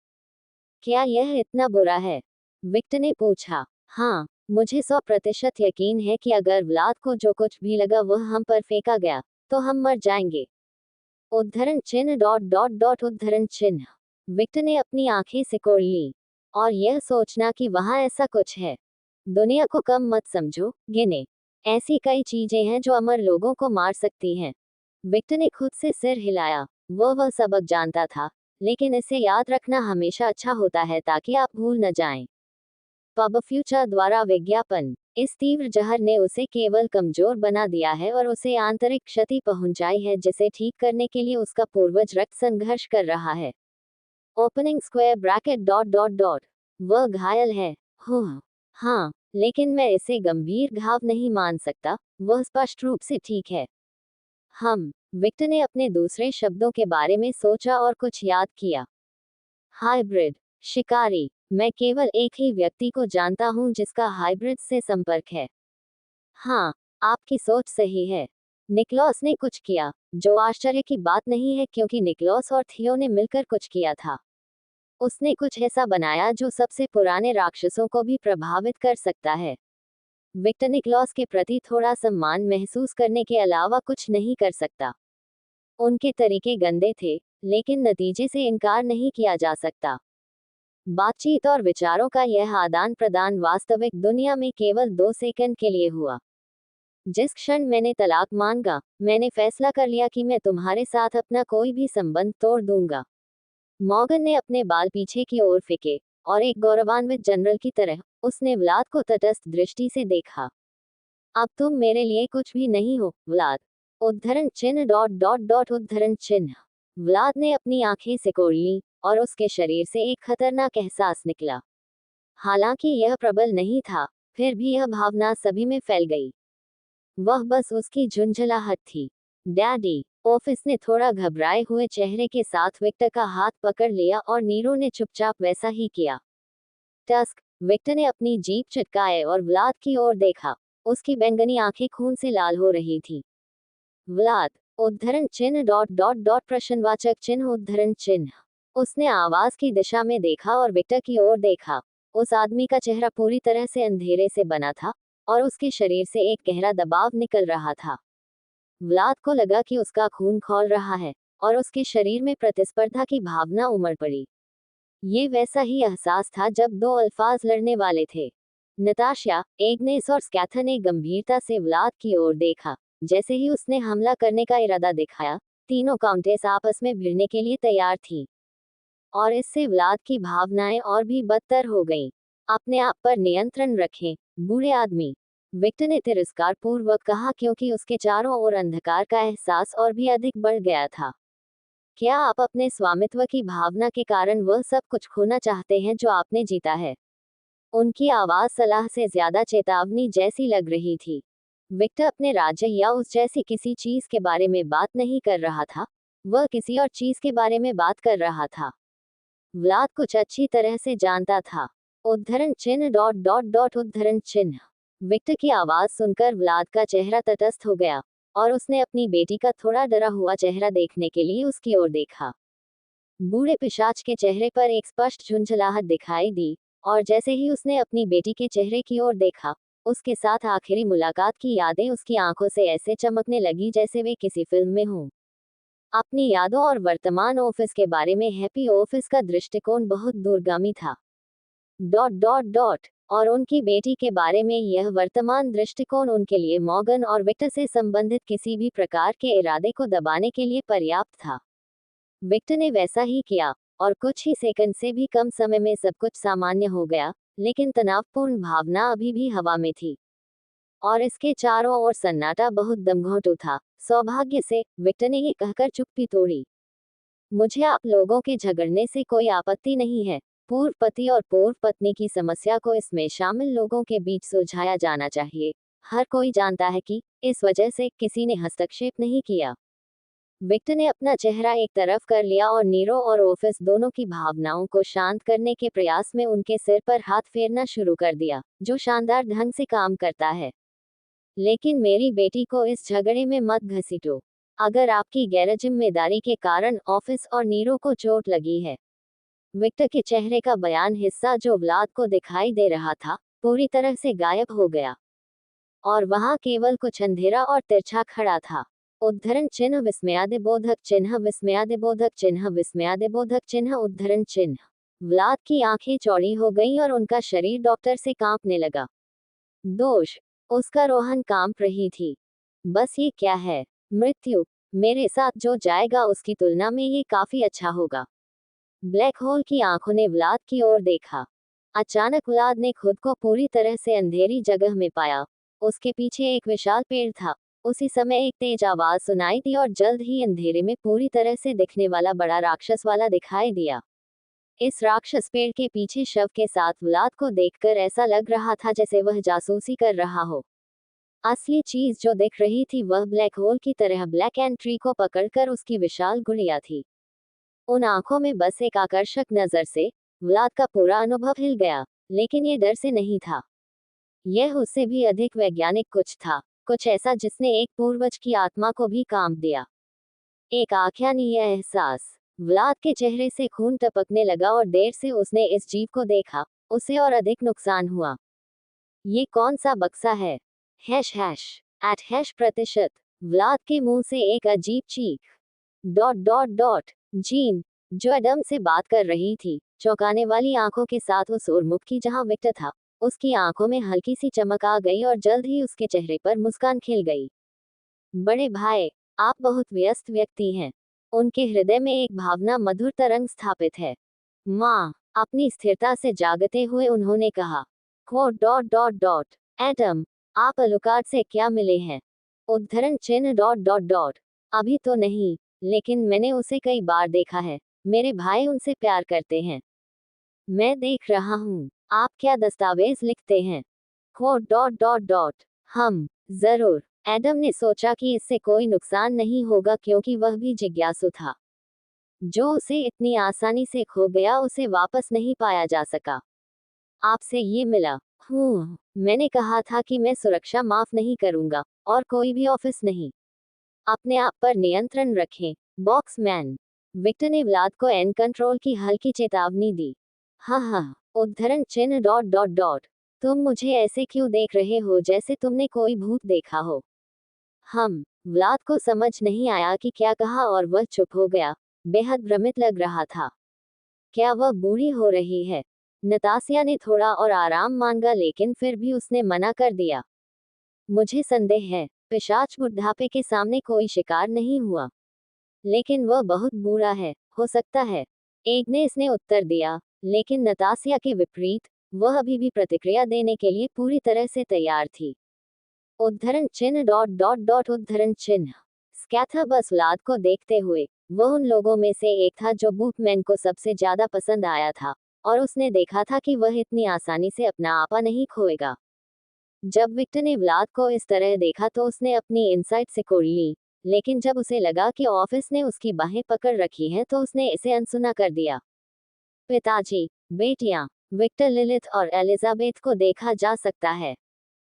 क्या यह इतना बुरा है? विक्टर ने पूछा। हाँ, मुझे 100% यकीन है कि अगर व्लाद को जो कुछ भी लगा वह हम पर फेंका गया, तो हम मर जाएंगे। उद्धरण चिन्ह डॉट डॉट डॉट उद्धरण चिन्ह। विक्टर ने अपनी आंखें सिकोड़ ली। और यह सोचना कि वहां ऐसा कुछ है। दुनिया को कम मत समझो, गिने। ऐसी कई चीजें हैं जो अमर लोगों को मार सकती हैं। विक्टर ने खुद से सिर हिलाया। वह सबक जानता था, लेकिन इसे याद रखना हमेशा अच्छा होता है ताकि आप भूल न जाएं। पब फ्यूचर द्वारा विज्ञापन। इस तीव्र जहर ने उसे केवल कमजोर बना दिया है और उसे आंतरिक क्षति पहुंचाई है जिसे ठीक करने के लिए उसका पूर्वज रक्त संघर्ष कर रहा है। Opening square bracket dot dot dot. वह घायल है। हाँ, लेकिन मैं इसे गंभीर घाव नहीं मान सकता, वह स्पष्ट रूप से ठीक है। विक्टर ने अपने दूसरे शब्दों के बारे में सोचा और कुछ याद किया। हाइब्रिड शिकारी, मैं केवल एक ही व्यक्ति को जानता हूँ जिसका हाइब्रिड से संपर्क है। हाँ, आपकी सोच सही है। निकलॉस ने कुछ किया, जो आश्चर्य की बात नहीं है क्योंकि निकलॉस और थियो ने मिलकर कुछ किया था। उसने कुछ ऐसा बनाया जो सबसे पुराने राक्षसों को भी प्रभावित कर सकता है। विक्टर निकलॉस के प्रति थोड़ा सम्मान महसूस करने के अलावा कुछ नहीं कर सकता। उनके तरीके गंदे थे, लेकिन नतीजे से इनकार नहीं किया जा सकता। बातचीत और विचारों का यह आदान प्रदान वास्तविक दुनिया में केवल 2 सेकंड के लिए हुआ। जिस क्षण मैंने तलाक मांगा, मैंने फैसला कर लिया कि मैं तुम्हारे साथ अपना कोई भी संबंध तोड़ दूंगा। मॉर्गन ने अपने बाल पीछे की ओर फेंके, और एक गौरवान्वित जनरल की तरह, उसने व्लाद को तटस्थ दृष्टि से देखा। अब तुम मेरे लिए कुछ भी नहीं हो, व्लाद। उद्धरण चिन्ह डॉट डॉट डॉट उद्धरण चिन्ह। व्लाद ने अपनी आंखें सिकोड़ ली, और उसके शरीर से एक खतरनाक एहसास निकला। हालांकि यह प्रबल नहीं था, फिर भी यह भावना सभी में फैल गई। वह बस उसकी झुंझलाहट थी। डैडी, ऑफिस ने थोड़ा घबराए हुए चेहरे के साथ विक्टर का हाथ पकड़ लिया और नीरो ने चुपचाप वैसा ही किया। टस्क, विक्टर ने अपनी जीभ चटकाए और व्लाद की ओर देखा। उसकी बैंगनी आंखें खून से लाल हो रही थी। व्लाद, उद्धरण चिन्ह डॉट डॉट डॉट प्रश्नवाचक चिन्ह उद्धरण चिन्ह। उसने आवाज की दिशा में देखा और विक्टर की ओर देखा। उस आदमी का चेहरा पूरी तरह से अंधेरे से बना था, और उसके शरीर से एक गहरा दबाव निकल रहा था। व्लाद को लगा कि उसका खून खौल रहा है, और उसके शरीर में प्रतिस्पर्धा की भावना उमड़ पड़ी। ये वैसा ही एहसास था जब 2 अल्फाज लड़ने वाले थे। नताशा, एग्नेस और स्कैथर ने गंभीरता से व्लाद की ओर देखा। जैसे ही उसने हमला करने का इरादा दिखाया, तीनों काउंटेस आपस में भिड़ने के लिए तैयार थीं। और इससे व्लाद की भावनाएं और भी बदतर हो गईं। अपने आप पर नियंत्रण रखें, बूढ़े आदमी, विक्टर ने तिरस्कार पूर्वक कहा क्योंकि उसके चारों ओर अंधकार का एहसास और भी अधिक बढ़ गया था। क्या आप अपने स्वामित्व की भावना के कारण वह सब कुछ खोना चाहते हैं जो आपने जीता है? उनकी आवाज सलाह से ज्यादा चेतावनी जैसी लग रही थी। विक्टर अपने राज्य या उस जैसी किसी चीज के बारे में बात नहीं कर रहा था, वह किसी और चीज के बारे में बात कर रहा था। व्लाद कुछ अच्छी तरह से जानता था। उद्धरण चिन्ह डॉट डॉट डॉट उद्धरण चिन्ह। विक्टर की आवाज सुनकर व्लाद का चेहरा तटस्थ हो गया, और उसने अपनी बेटी का थोड़ा डरा हुआ चेहरा देखने के लिए उसकी ओर देखा। बूढ़े पिशाच के चेहरे पर एक स्पष्ट झुंझलाहट दिखाई दी, और जैसे ही उसने अपनी बेटी के चेहरे की ओर देखा, उसके साथ आखिरी मुलाकात की यादें उसकी आंखों से ऐसे चमकने लगी जैसे वे किसी फिल्म में हों। अपनी यादों और वर्तमान ऑफिस के बारे में हैप्पी ऑफिस का दृष्टिकोण बहुत दूरगामी था। Dot dot dot. और उनकी बेटी के बारे में यह वर्तमान दृष्टिकोण उनके लिए मॉर्गन और विक्टर से संबंधित किसी भी प्रकार के इरादे को दबाने के लिए पर्याप्त था। विक्टर ने वैसा ही किया, और कुछ ही सेकंड से भी कम समय में सब कुछ सामान्य हो गया, लेकिन तनावपूर्ण भावना अभी भी हवा में थी। और इसके चारों ओर सन्नाटा बहुत दमघोंटू था। सौभाग्य से, विक्टर ने ये कहकर चुप्पी तोड़ी। मुझे आप लोगों के झगड़ने से कोई आपत्ति नहीं है। पूर्व पति और पूर्व पत्नी की समस्या को इसमें शामिल लोगों के बीच सुलझाया जाना चाहिए। हर कोई जानता है कि इस वजह से किसी ने हस्तक्षेप नहीं किया। विक्टर ने अपना चेहरा एक तरफ कर लिया और नीरो और ऑफिस दोनों की भावनाओं को शांत करने के प्रयास में उनके सिर पर हाथ फेरना शुरू कर दिया, जो शानदार ढंग से काम करता है। लेकिन मेरी बेटी को इस झगड़े में मत घसीटो। अगर आपकी गैरजिम्मेदारी के कारण ऑफिस और नीरो को चोट लगी है। विक्टर के चेहरे का बयान हिस्सा जो व्लाद को दिखाई दे रहा था, पूरी तरह से गायब हो गया, और वहां केवल कुछ अंधेरा और तिरछा खड़ा था। उद्धरण चिन्ह विस्मयादिबोधक चिन्ह विस्मयादिबोधक चिन्ह विस्मयादिबोधक चिन्ह उद्धरण चिन्ह। व्लाद की आंखें चौड़ी हो गईं और उनका शरीर डॉक्टर से कांपने लगा। दोष, उसका रोहन कांप रही थी। बस ये क्या है? मृत्यु। मेरे साथ जो जाएगा उसकी तुलना में ये काफी अच्छा होगा। ब्लैक होल की आंखों ने व्लाद की ओर देखा। अचानक व्लाद ने खुद को पूरी तरह से अंधेरी जगह में पाया। उसके पीछे एक विशाल पेड़ था। उसी समय एक तेज आवाज सुनाई दी और जल्द ही अंधेरे में पूरी तरह से दिखने वाला बड़ा राक्षस वाला दिखाई दिया। इस राक्षस पेड़ के पीछे शव के साथ व्लाद को देखकर ऐसा लग रहा था जैसे वह जासूसी कर रहा हो। असली चीज जो दिख रही थी वह ब्लैक होल की तरह ब्लैक एंड ट्री को पकड़कर उसकी विशाल गुड़िया थी। उन आंखों में बस एक आकर्षक नजर से, व्लाद का पूरा अनुभव हिल गया, लेकिन ये डर से नहीं था। यह उससे भी अधिक वैज्ञानिक कुछ था, कुछ ऐसा जिसने एक पूर्वज की आत्मा को भी काम दिया। एक आख्यानीय एहसास। व्लाद के चेहरे से खून टपकने लगा और देर से उसने इस जीव को देखा, उसे और अधिक नुकसान हुआ। ये कौन सा बक्सा है? हैश हैश @# व्लाद के मुंह से एक अजीब चीख। जीन, जो एडम से बात कर रही थी, चौंकाने वाली आंखों के साथ उस उर्मुख की जहां विक्टर था, उसकी आंखों में हल्की सी चमक आ गई और जल्द ही उसके चेहरे पर मुस्कान खिल गई। बड़े भाई, आप बहुत व्यस्त व्यक्ति हैं। उनके हृदय में एक भावना मधुर तरंग स्थापित है। माँ, अपनी स्थिरता से जागते हुए उन्होंने कहा। एडम, आप अलुकार्ड से क्या मिले हैं? उद्धरण चिन्ह। अभी तो नहीं, लेकिन मैंने उसे कई बार देखा है। मेरे भाई उनसे प्यार करते हैं। मैं देख रहा हूँ, आप क्या दस्तावेज लिखते हैं? हम जरूर। एडम ने सोचा कि इससे कोई नुकसान नहीं होगा क्योंकि वह भी जिज्ञासु था। जो उसे इतनी आसानी से खो गया उसे वापस नहीं पाया जा सका। आपसे ये मिला। मैंने कहा था कि मैं सुरक्षा माफ नहीं करूंगा, और कोई भी ऑफिस नहीं। अपने आप पर नियंत्रण रखें, बॉक्समैन। विक्टर ने व्लाद को एन कंट्रोल की हल्की चेतावनी दी। हाँ, उद्धरण चिन्ह। तुम मुझे ऐसे क्यों देख रहे हो जैसे तुमने कोई भूत देखा हो? व्लाद को समझ नहीं आया कि क्या कहा और वह चुप हो गया, बेहद भ्रमित लग रहा था। क्या वह बूढ़ी हो रही है? नतासिया ने थोड़ा और आराम मांगा लेकिन फिर भी उसने मना कर दिया। मुझे संदेह है, पिशाच बुढ़ापे के सामने कोई शिकार नहीं हुआ। लेकिन वह बहुत बूढ़ा है, हो सकता है। एग्नेस ने उत्तर दिया, लेकिन नतासिया के विपरीत, वह अभी भी प्रतिक्रिया देने के लिए पूरी तरह से तैयार थी। उद्धरण चिन्ह। स्कैथा बस व्लाद को देखते हुए, वह उन लोगों में से एक था जो बूथमैन को सबसे ज्यादा पसंद आया था, और उसने देखा था कि वह इतनी आसानी से अपना आपा नहीं खोएगा। जब विक्टर ने व्लाद को इस तरह देखा तो उसने अपनी इनसाइट सिकोड़ ली, लेकिन जब उसे लगा कि ऑफिस ने उसकी बाहें पकड़ रखी हैं तो उसने इसे अनसुना कर दिया। पिताजी, बेटियां, विक्टर, लिलिथ और एलिजाबेथ को देखा जा सकता है।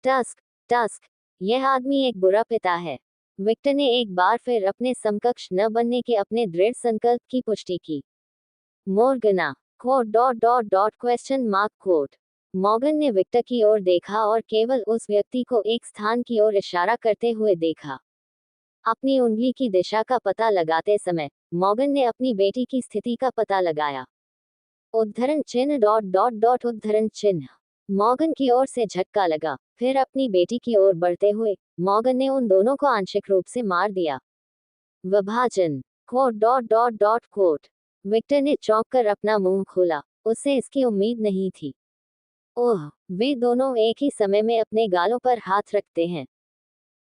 टस्क, यह आदमी एक बुरा पिता है। विक्टर ने एक बार फिर अपने समकक्ष न बनने के अपने दृढ़ संकल्प की पुष्टि की। मोर्गना, मॉर्गन ने विक्टर की ओर देखा और केवल उस व्यक्ति को एक स्थान की ओर इशारा करते हुए देखा। अपनी उंगली की दिशा का पता लगाते समय, मॉर्गन ने अपनी बेटी की स्थिति का पता लगाया। उद्धरण चिन्ह। मॉर्गन की ओर से झटका लगा, फिर अपनी बेटी की ओर बढ़ते हुए, मॉर्गन ने उन दोनों को आंशिक रूप से मार दिया। विभाजन। विक्टर ने चौंक कर अपना मुंह खोला, उससे इसकी उम्मीद नहीं थी। ओह, वे दोनों एक ही समय में अपने गालों पर हाथ रखते हैं।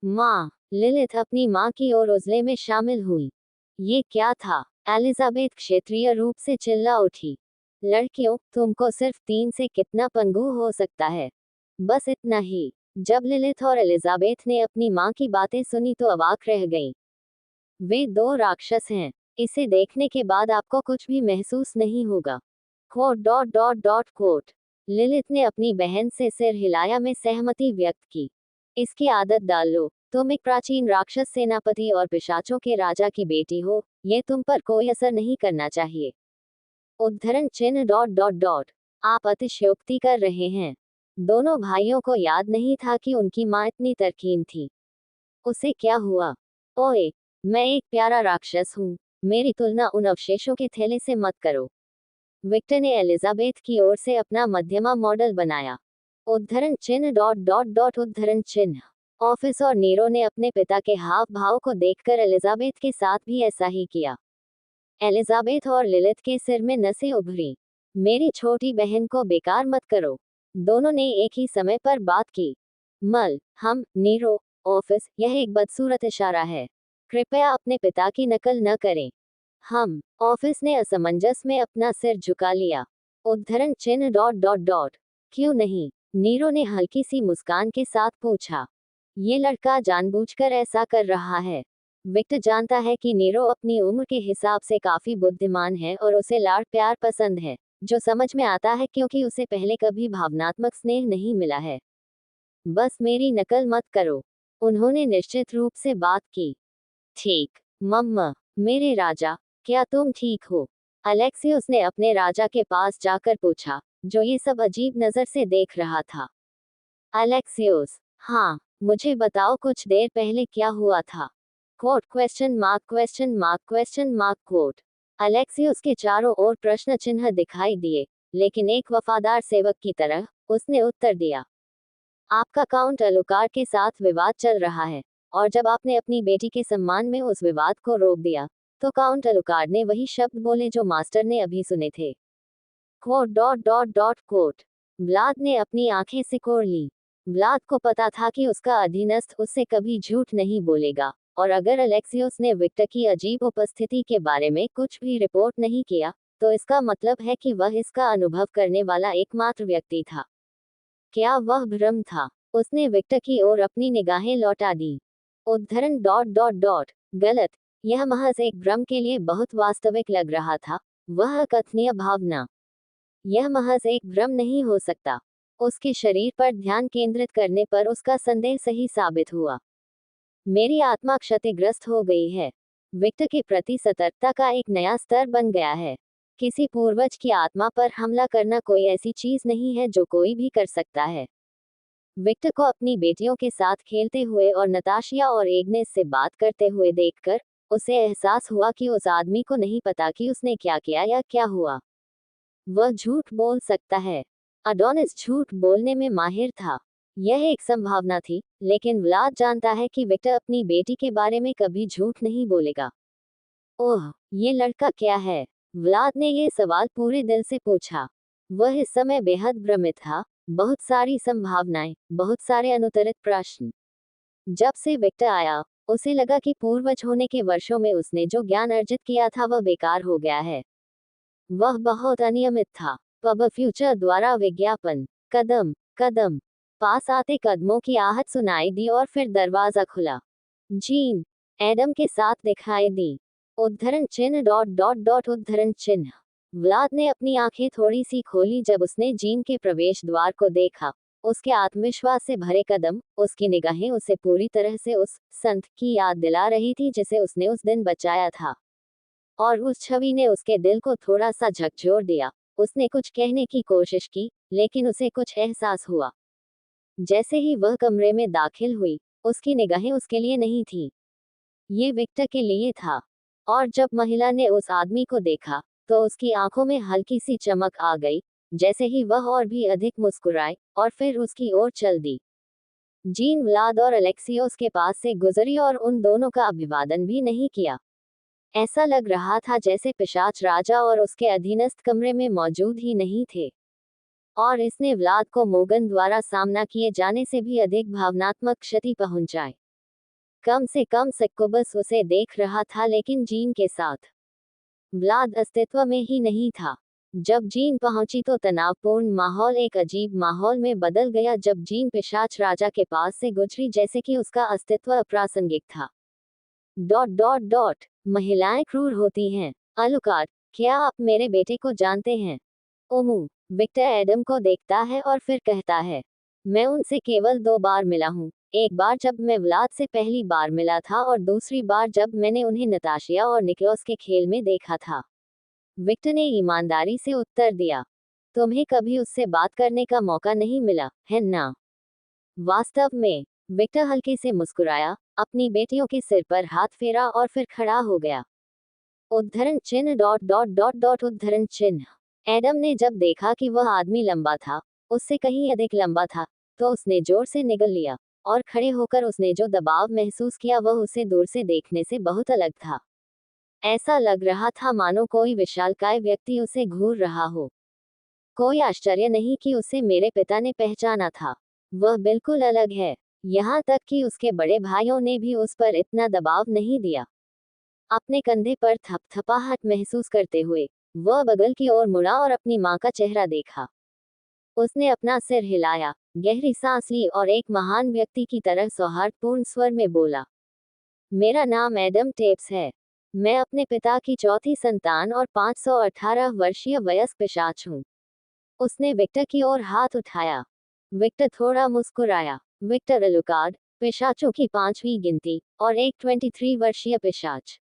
माँ, लिलिथ अपनी माँ की ओर उजले में शामिल हुई। ये क्या था? एलिजाबेथ क्षेत्रीय रूप से चिल्ला उठी। लड़कियों, तुमको सिर्फ 3 से कितना पंगु हो सकता है? बस इतना ही। जब लिलिथ और एलिजाबेथ ने अपनी माँ की बातें सुनी तो अवाक रह गईं। वे 2 राक्षस हैं। इसे देखने के बाद आपको कुछ भी महसूस नहीं होगा। लिलिथ ने अपनी बहन से सिर हिलाया में सहमति व्यक्त की। इसकी आदत डाल लो, तुम एक प्राचीन राक्षस सेनापति और पिशाचों के राजा की बेटी हो, ये तुम पर कोई असर नहीं करना चाहिए। उद्धरण चिन्ह। आप अतिशयोक्ति कर रहे हैं। दोनों भाइयों को याद नहीं था कि उनकी माँ इतनी तरकीन थी। उसे क्या हुआ? ओए, मैं एक प्यारा राक्षस हूँ, मेरी तुलना उन अवशेषों के थैले से मत करो। विक्टर ने एलिजाबेथ की ओर से अपना मध्यमा मॉडल बनाया। उद्धरण चिन्ह। ऑफिस और नीरो ने अपने पिता के हाव भाव को देखकर एलिजाबेथ के साथ भी ऐसा ही किया। एलिजाबेथ और लिलिथ के सिर में नसें उभरी। मेरी छोटी बहन को बेकार मत करो। दोनों ने एक ही समय पर बात की। नीरो, ऑफिस, यह एक बदसूरत इशारा है। कृपया अपने पिता की नकल न करें। ऑफिस ने असमंजस में अपना सिर झुका लिया। उद्धरण चिन्ह। क्यों नहीं? नीरो ने हल्की सी मुस्कान के साथ पूछा। ये लड़का जानबूझकर ऐसा कर रहा है। विक्टर जानता है कि नीरो अपनी उम्र के हिसाब से काफी बुद्धिमान है और उसे लाड़ प्यार पसंद है, जो समझ में आता है क्योंकि उसे पहले कभी भावनात्मक स्नेह नहीं मिला है। बस मेरी नकल मत करो। उन्होंने निश्चित रूप से बात की। ठीक, मम्मा, मेरे राजा, क्या तुम ठीक हो? अलेक्सियोस ने अपने राजा के पास जाकर पूछा, जो ये सब अजीब नजर से देख रहा था। अलेक्सियोस, हाँ, मुझे बताओ कुछ देर पहले क्या हुआ था? Quote question mark question mark question mark quote. Alexios के चारों ओर प्रश्न चिन्ह दिखाई दिए, लेकिन एक वफादार सेवक की तरह उसने उत्तर दिया। आपका काउंट अलुकार के साथ विवाद चल रहा है, और जब आपने अपनी बेटी के सम्मान में उस विवाद को रोक दिया, तो काउंट अलुकार ने वही शब्द बोले जो मास्टर ने अभी सुने थे। Quote dot dot dot quote. Vlad ने अपनी आंखें सिकोड़ ली। व्लाद को पता था कि उसका अधीनस्थ उससे कभी झूठ नहीं बोलेगा, और अगर अलेक्सियोस ने विक्टर की अजीब उपस्थिति के बारे में कुछ भी रिपोर्ट नहीं किया, तो इसका मतलब है कि वह इसका अनुभव करने वाला एकमात्र व्यक्ति था। क्या वह भ्रम था? उसने विक्टर की ओर अपनी निगाहें लौटा दी। उद्धरण डॉट डॉट डॉट। गलत। यह महज एक भ्रम के लिए बहुत वास्तविक लग रहा था। वह अकथनीय भावना। यह महज एक भ्रम नहीं हो सकता। उसके शरीर पर ध्यान केंद्रित करने पर उसका संदेह सही साबित हुआ। मेरी आत्मा क्षतिग्रस्त हो गई है। विक्टर के प्रति सतर्कता का एक नया स्तर बन गया है। किसी पूर्वज की आत्मा पर हमला करना कोई ऐसी चीज नहीं है जो कोई भी कर सकता है। विक्टर को अपनी बेटियों के साथ खेलते हुए और नताशिया और एग्नेस से बात करते हुए देखकर उसे एहसास हुआ कि उस आदमी को नहीं पता कि उसने क्या किया या क्या हुआ। वह झूठ बोल सकता है। अडोनिस झूठ बोलने में माहिर था। यह एक संभावना थी, लेकिन व्लाद जानता है कि विक्टर अपनी बेटी के बारे में कभी झूठ नहीं बोलेगा। ओह, ये लड़का क्या है? व्लाद ने यह सवाल पूरे दिल से पूछा। वह इस समय बेहद भ्रमित था। बहुत सारी संभावनाएं, बहुत सारे अनुत्तरित प्रश्न। जब से विक्टर आया, उसे लगा कि पूर्वज होने के वर्षों में उसने जो ज्ञान अर्जित किया था वह बेकार हो गया है। वह बहुत अनियमित था। पब फ्यूचर द्वारा विज्ञापन। कदम कदम। पास आते कदमों की आहट सुनाई दी और फिर दरवाजा खुला। जीन एडम के साथ दिखाई दी। उद्धरण चिन्ह डॉट डॉट डॉट उद्धरण चिन्ह। व्लाद ने अपनी आंखें थोड़ी सी खोली जब उसने जीन के प्रवेश द्वार को देखा। उसके आत्मविश्वास से भरे कदम, उसकी निगाहें उसे पूरी तरह से उस संत की याद दिला रही थी जिसे उसने उस दिन बचाया था। और उस छवि ने उसके दिल को थोड़ा सा झकझोर दिया। उसने कुछ कहने की कोशिश की, लेकिन उसे कुछ एहसास हुआ। जैसे ही वह कमरे में दाखिल हुई, उसकी निगाहें उसके लिए नहीं थी। ये विक्टर के लिए था। और जब महिला ने उस आदमी को देखा, तो उसकी आंखों में हल्की सी चमक आ गई, जैसे ही वह और भी अधिक मुस्कुराए, और फिर उसकी ओर चल दी। जीन व्लाद और अलेक्सियोस के पास से गुजरी और उन दोनों का अभिवादन भी नहीं किया। ऐसा लग रहा था जैसे पिशाच राजा और उसके अधीनस्थ कमरे में मौजूद ही नहीं थे। और इसने व्लाद को मोगन द्वारा सामना किए जाने से भी अधिक भावनात्मक क्षति पहुंचाई। कम से कम सक्कुबस उसे देख रहा था, लेकिन जीन के साथ व्लाद अस्तित्व में ही नहीं था। जब जीन पहुंची तो तनावपूर्ण माहौल एक अजीब माहौल में बदल गया जब जीन पिशाच राजा के पास से गुजरी, जैसे कि उसका अस्तित्व अप्रासंगिक था। Dot dot dot. महिलाएं क्रूर होती हैं। अलुकार, क्या आप मेरे बेटे को जानते हैं? ओमू। विक्टर एडम को देखता है और फिर कहता है, मैं उनसे केवल 2 बार मिला हूँ। एक बार जब मैं व्लाद से पहली बार मिला था और दूसरी बार जब मैंने उन्हें नताशिया और निकोलस के खेल में देखा था। विक्टर ने ईमानदारी से उत्तर दिया। तुम्हें कभी उससे बात करने का मौका नहीं मिला, है ना? वास्तव में। विक्टर हल्के से मुस्कुराया, अपनी बेटियों के सिर पर हाथ फेरा और फिर खड़ा हो गया। उद्धरण चिन्ह डॉट डॉट डॉट डॉट उद्धरण चिन्ह। एडम ने जब देखा कि वह आदमी लंबा था, उससे कहीं अधिक लंबा था, तो उसने जोर से निगल लिया, और खड़े होकर उसने जो दबाव महसूस किया वह उसे दूर से देखने से बहुत अलग था। ऐसा लग रहा था मानो कोई विशालकाय व्यक्ति उसे घूर रहा हो। कोई आश्चर्य नहीं कि उसे मेरे पिता ने पहचाना था। वह बिल्कुल अलग है। यहाँ तक कि उसके बड़े भाइयों ने भी उस पर इतना दबाव नहीं दिया। अपने कंधे पर थपथपाहट महसूस करते हुए वह बगल की ओर मुड़ा और अपनी माँ का चेहरा देखा। उसने अपना सिर हिलाया, गहरी सांस ली और एक महान व्यक्ति की तरह सौहार्दपूर्ण स्वर में बोला, मेरा नाम एडम टेप्स है। मैं अपने पिता की चौथी संतान और 518 वर्षीय वयस्क पिशाच हूँ। उसने विक्टर की ओर हाथ उठाया। विक्टर थोड़ा मुस्कुराया। विक्टर अलुकार्ड, पिशाचों की 5वीं गिनती, और एक 23 वर्षीय पिशाच।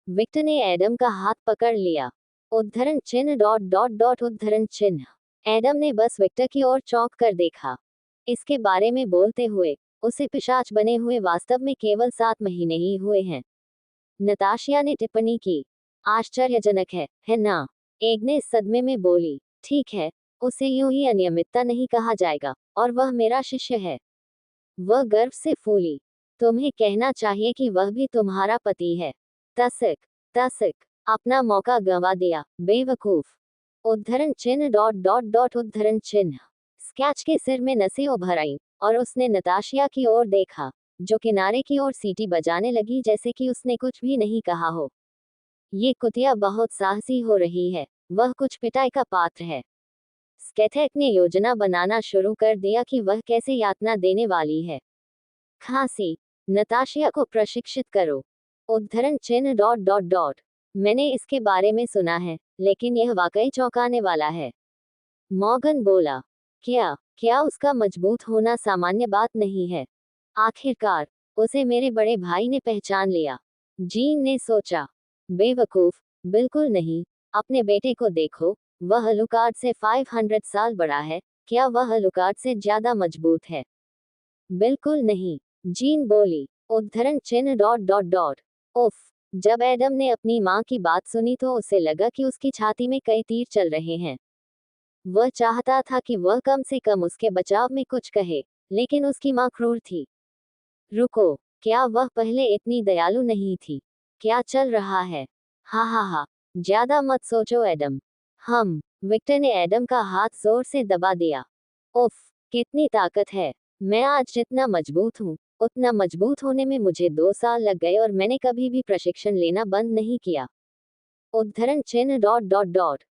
विक्टर ने एडम का हाथ पकड़ लिया। उद्धरण चिन्ह डॉट डॉट डॉट उद्धरण चिन्ह। एडम ने बस विक्टर की ओर चौंक कर देखा। इसके बारे में बोलते हुए, उसे पिशाच बने हुए वास्तव में केवल 7 महीने ही हुए हैं। नताशिया ने टिप्पणी की। आश्चर्यजनक है ना? एग्नेस सदमे में बोली। ठीक है, उसे यूं ही अनियमितता नहीं कहा जाएगा, और वह मेरा शिष्य है। वह गर्व से फूली। तुम्हें कहना चाहिए कि वह भी तुम्हारा पति है। तसिक, तसिक, अपना मौका गंवा दिया, बेवकूफ। उद्धरण चिन्ह डॉट डॉट डॉट उद्धरण चिन्ह। स्कैच के सिर में नसें उभर आईं, और उसने नताशिया की ओर देखा, जो किनारे की ओर सीटी बजाने लगी जैसे कि उसने कुछ भी नहीं कहा हो। ये कुतिया बहुत साहसी हो रही है। वह कुछ पिटाई का पात्र है। स्केथेक ने योजना बनाना शुरू कर दिया कि वह कैसे यातना देने वाली है। खांसी, नताशिया को प्रशिक्षित करो। उद्धरण चिन्ह डॉट डॉट डॉट। मैंने इसके बारे में सुना है, लेकिन यह वाकई चौंकाने वाला है। मॉर्गन बोला। क्या क्या उसका मजबूत होना सामान्य बात नहीं है? आखिरकार उसे मेरे बड़े भाई ने पहचान लिया। जीन ने सोचा। बेवकूफ, बिल्कुल नहीं। अपने बेटे को देखो, वह अलुकार्ड से 500 साल बड़ा है। क्या वह अलुकार्ड से ज्यादा मजबूत है? बिल्कुल नहीं, जीन बोली। उद्धरण चिन्ह डॉट डॉट डॉट। उफ, जब एडम ने अपनी माँ की बात सुनी तो उसे लगा कि उसकी छाती में कई तीर चल रहे हैं। वह चाहता था कि वह कम से कम उसके बचाव में कुछ कहे, लेकिन उसकी माँ क्रूर थी। रुको, क्या वह पहले इतनी दयालु नहीं थी? क्या चल रहा है? हा हा हा, ज्यादा मत सोचो एडम। विक्टर ने एडम का हाथ जोर से दबा दिया। उफ, कितनी ताकत है। मैं आज जितना मजबूत हूँ, उतना मजबूत होने में मुझे 2 साल लग गए और मैंने कभी भी प्रशिक्षण लेना बंद नहीं किया। उद्धरण चिन्ह डॉट डॉट डॉट।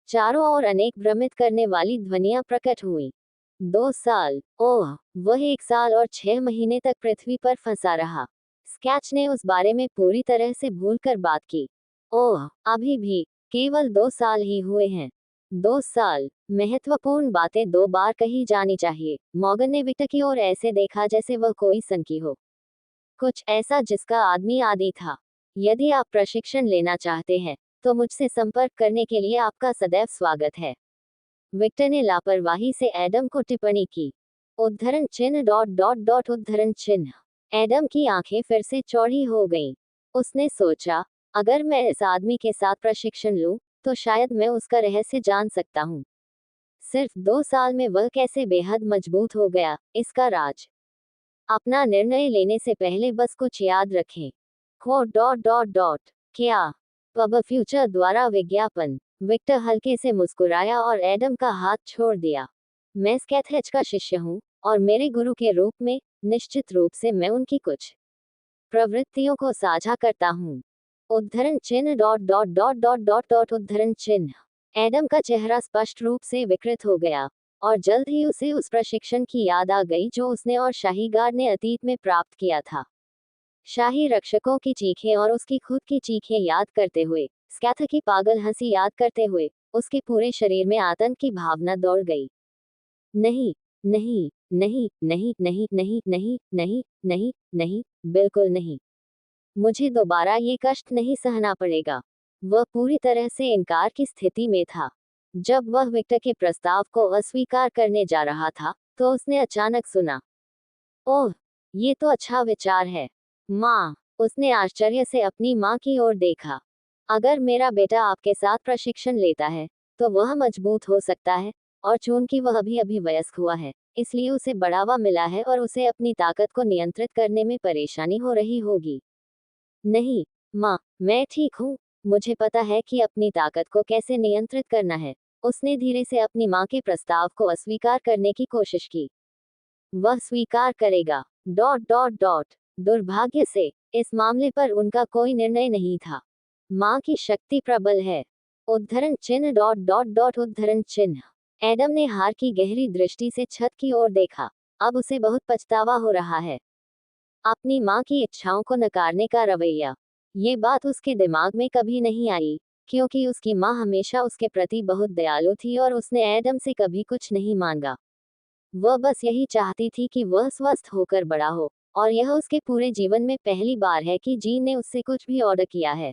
चारों ओर अनेक भ्रमित करने वाली ध्वनियां प्रकट हुई। 2 साल, ओह, वह 1 साल और 6 महीने तक पृथ्वी पर फंसा रहा। स्कैच ने उस बारे में पूरी तरह से भूलकर बात की। ओह, अभी भी, केवल 2 साल ही हुए हैं। 2 साल, महत्वपूर्ण बातें 2 बार कही जानी चाहिए। मॉर्गन ने विक्टर की ओर ऐसे देखा जैसे वह कोई संकी हो। कुछ ऐसा जिसका आदमी आदी था। यदि आप प्रशिक्षण लेना चाहते हैं, तो मुझसे संपर्क करने के लिए आपका सदैव स्वागत है। विक्टर ने लापरवाही से एडम को टिप्पणी की। उद्धरण चिन्ह डॉट डॉट डॉट उद्धरण चिन्ह। एडम की आंखें फिर से चौड़ी हो गईं। उसने सोचा, अगर मैं इस आदमी के साथ प्रशिक्षण लूं, तो शायद मैं उसका रहस्य जान सकता हूं। सिर्फ 2 साल में वह कैसे बेहद मजबूत हो गया, इसका राज। अपना निर्णय लेने से पहले बस कुछ याद रखें। Code dot dot dot. क्या? पब फ्यूचर द्वारा विज्ञापन। विक्टर हल्के से मुस्कुराया और एडम का हाथ छोड़ दिया। मैं स्कैथेच का शिष्य हूँ, और मेरे गुरु के रूप में, निश्चित रूप से मैं उनकी कुछ प्रवृत्तियों को साझा करता हूँ। उद्धरण चिन्ह dot dot dot dot dot dot उद्धरण चिन्ह। एडम का चेहरा स्पष्ट रूप से विकृत हो गया, और जल्द ही उसे उस प्रशिक्षण की याद आ गई जो उसने और शाही गार्ड ने अतीत में प्राप्त किया था। शाही रक्षकों की चीखें और उसकी खुद की चीखें याद करते हुए, स्कैथ की पागल हंसी याद करते हुए, उसके पूरे शरीर में आतंक की भावना दौड़ गई। नहीं, नहीं, नहीं, नहीं, नहीं, नहीं, नहीं, नहीं, नहीं, नहीं, बिल्कुल नहीं। मुझे दोबारा ये कष्ट नहीं सहना पड़ेगा। वह पूरी तरह से इनकार की स्थिति में था। जब वह विक्टर के प्रस्ताव को अस्वीकार करने जा रहा था, तो उसने अचानक सुना, ओह, ये तो अच्छा विचार है। माँ, उसने आश्चर्य से अपनी माँ की ओर देखा। अगर मेरा बेटा आपके साथ प्रशिक्षण लेता है, तो वह मजबूत हो सकता है, और चूंकि वह अभी अभी वयस्क हुआ है, इसलिए उसे बढ़ावा मिला है और उसे अपनी ताकत को नियंत्रित करने में परेशानी हो रही होगी। नहीं, माँ, मैं ठीक हूँ। मुझे पता है कि अपनी ताकत को कैसे नियंत्रित करना है। उसने धीरे से अपनी माँ के प्रस्ताव को अस्वीकार करने की कोशिश की। वह स्वीकार करेगा। Dot dot dot. दुर्भाग्य से, इस मामले पर उनका कोई निर्णय नहीं था। माँ की शक्ति प्रबल है। उद्धरण चिन्ह डॉट डॉट डॉट उद्धरण चिन्ह। एडम ने हार की गहरी दृष्टि से छत की ओर देखा। अब उसे बहुत पछतावा हो रहा है। अपनी माँ की इच्छाओं को नकारने का रवैया। ये बात उसके दिमाग में कभी नहीं आई, क्योंकि उसकी माँ हमेशा उसके प्रति बहुत दयालु थी और उसने एडम से कभी कुछ नहीं मांगा। वह बस यही चाहती थी कि वह स्वस्थ होकर बड़ा हो, और यह उसके पूरे जीवन में पहली बार है कि जीन ने उससे कुछ भी ऑर्डर किया है।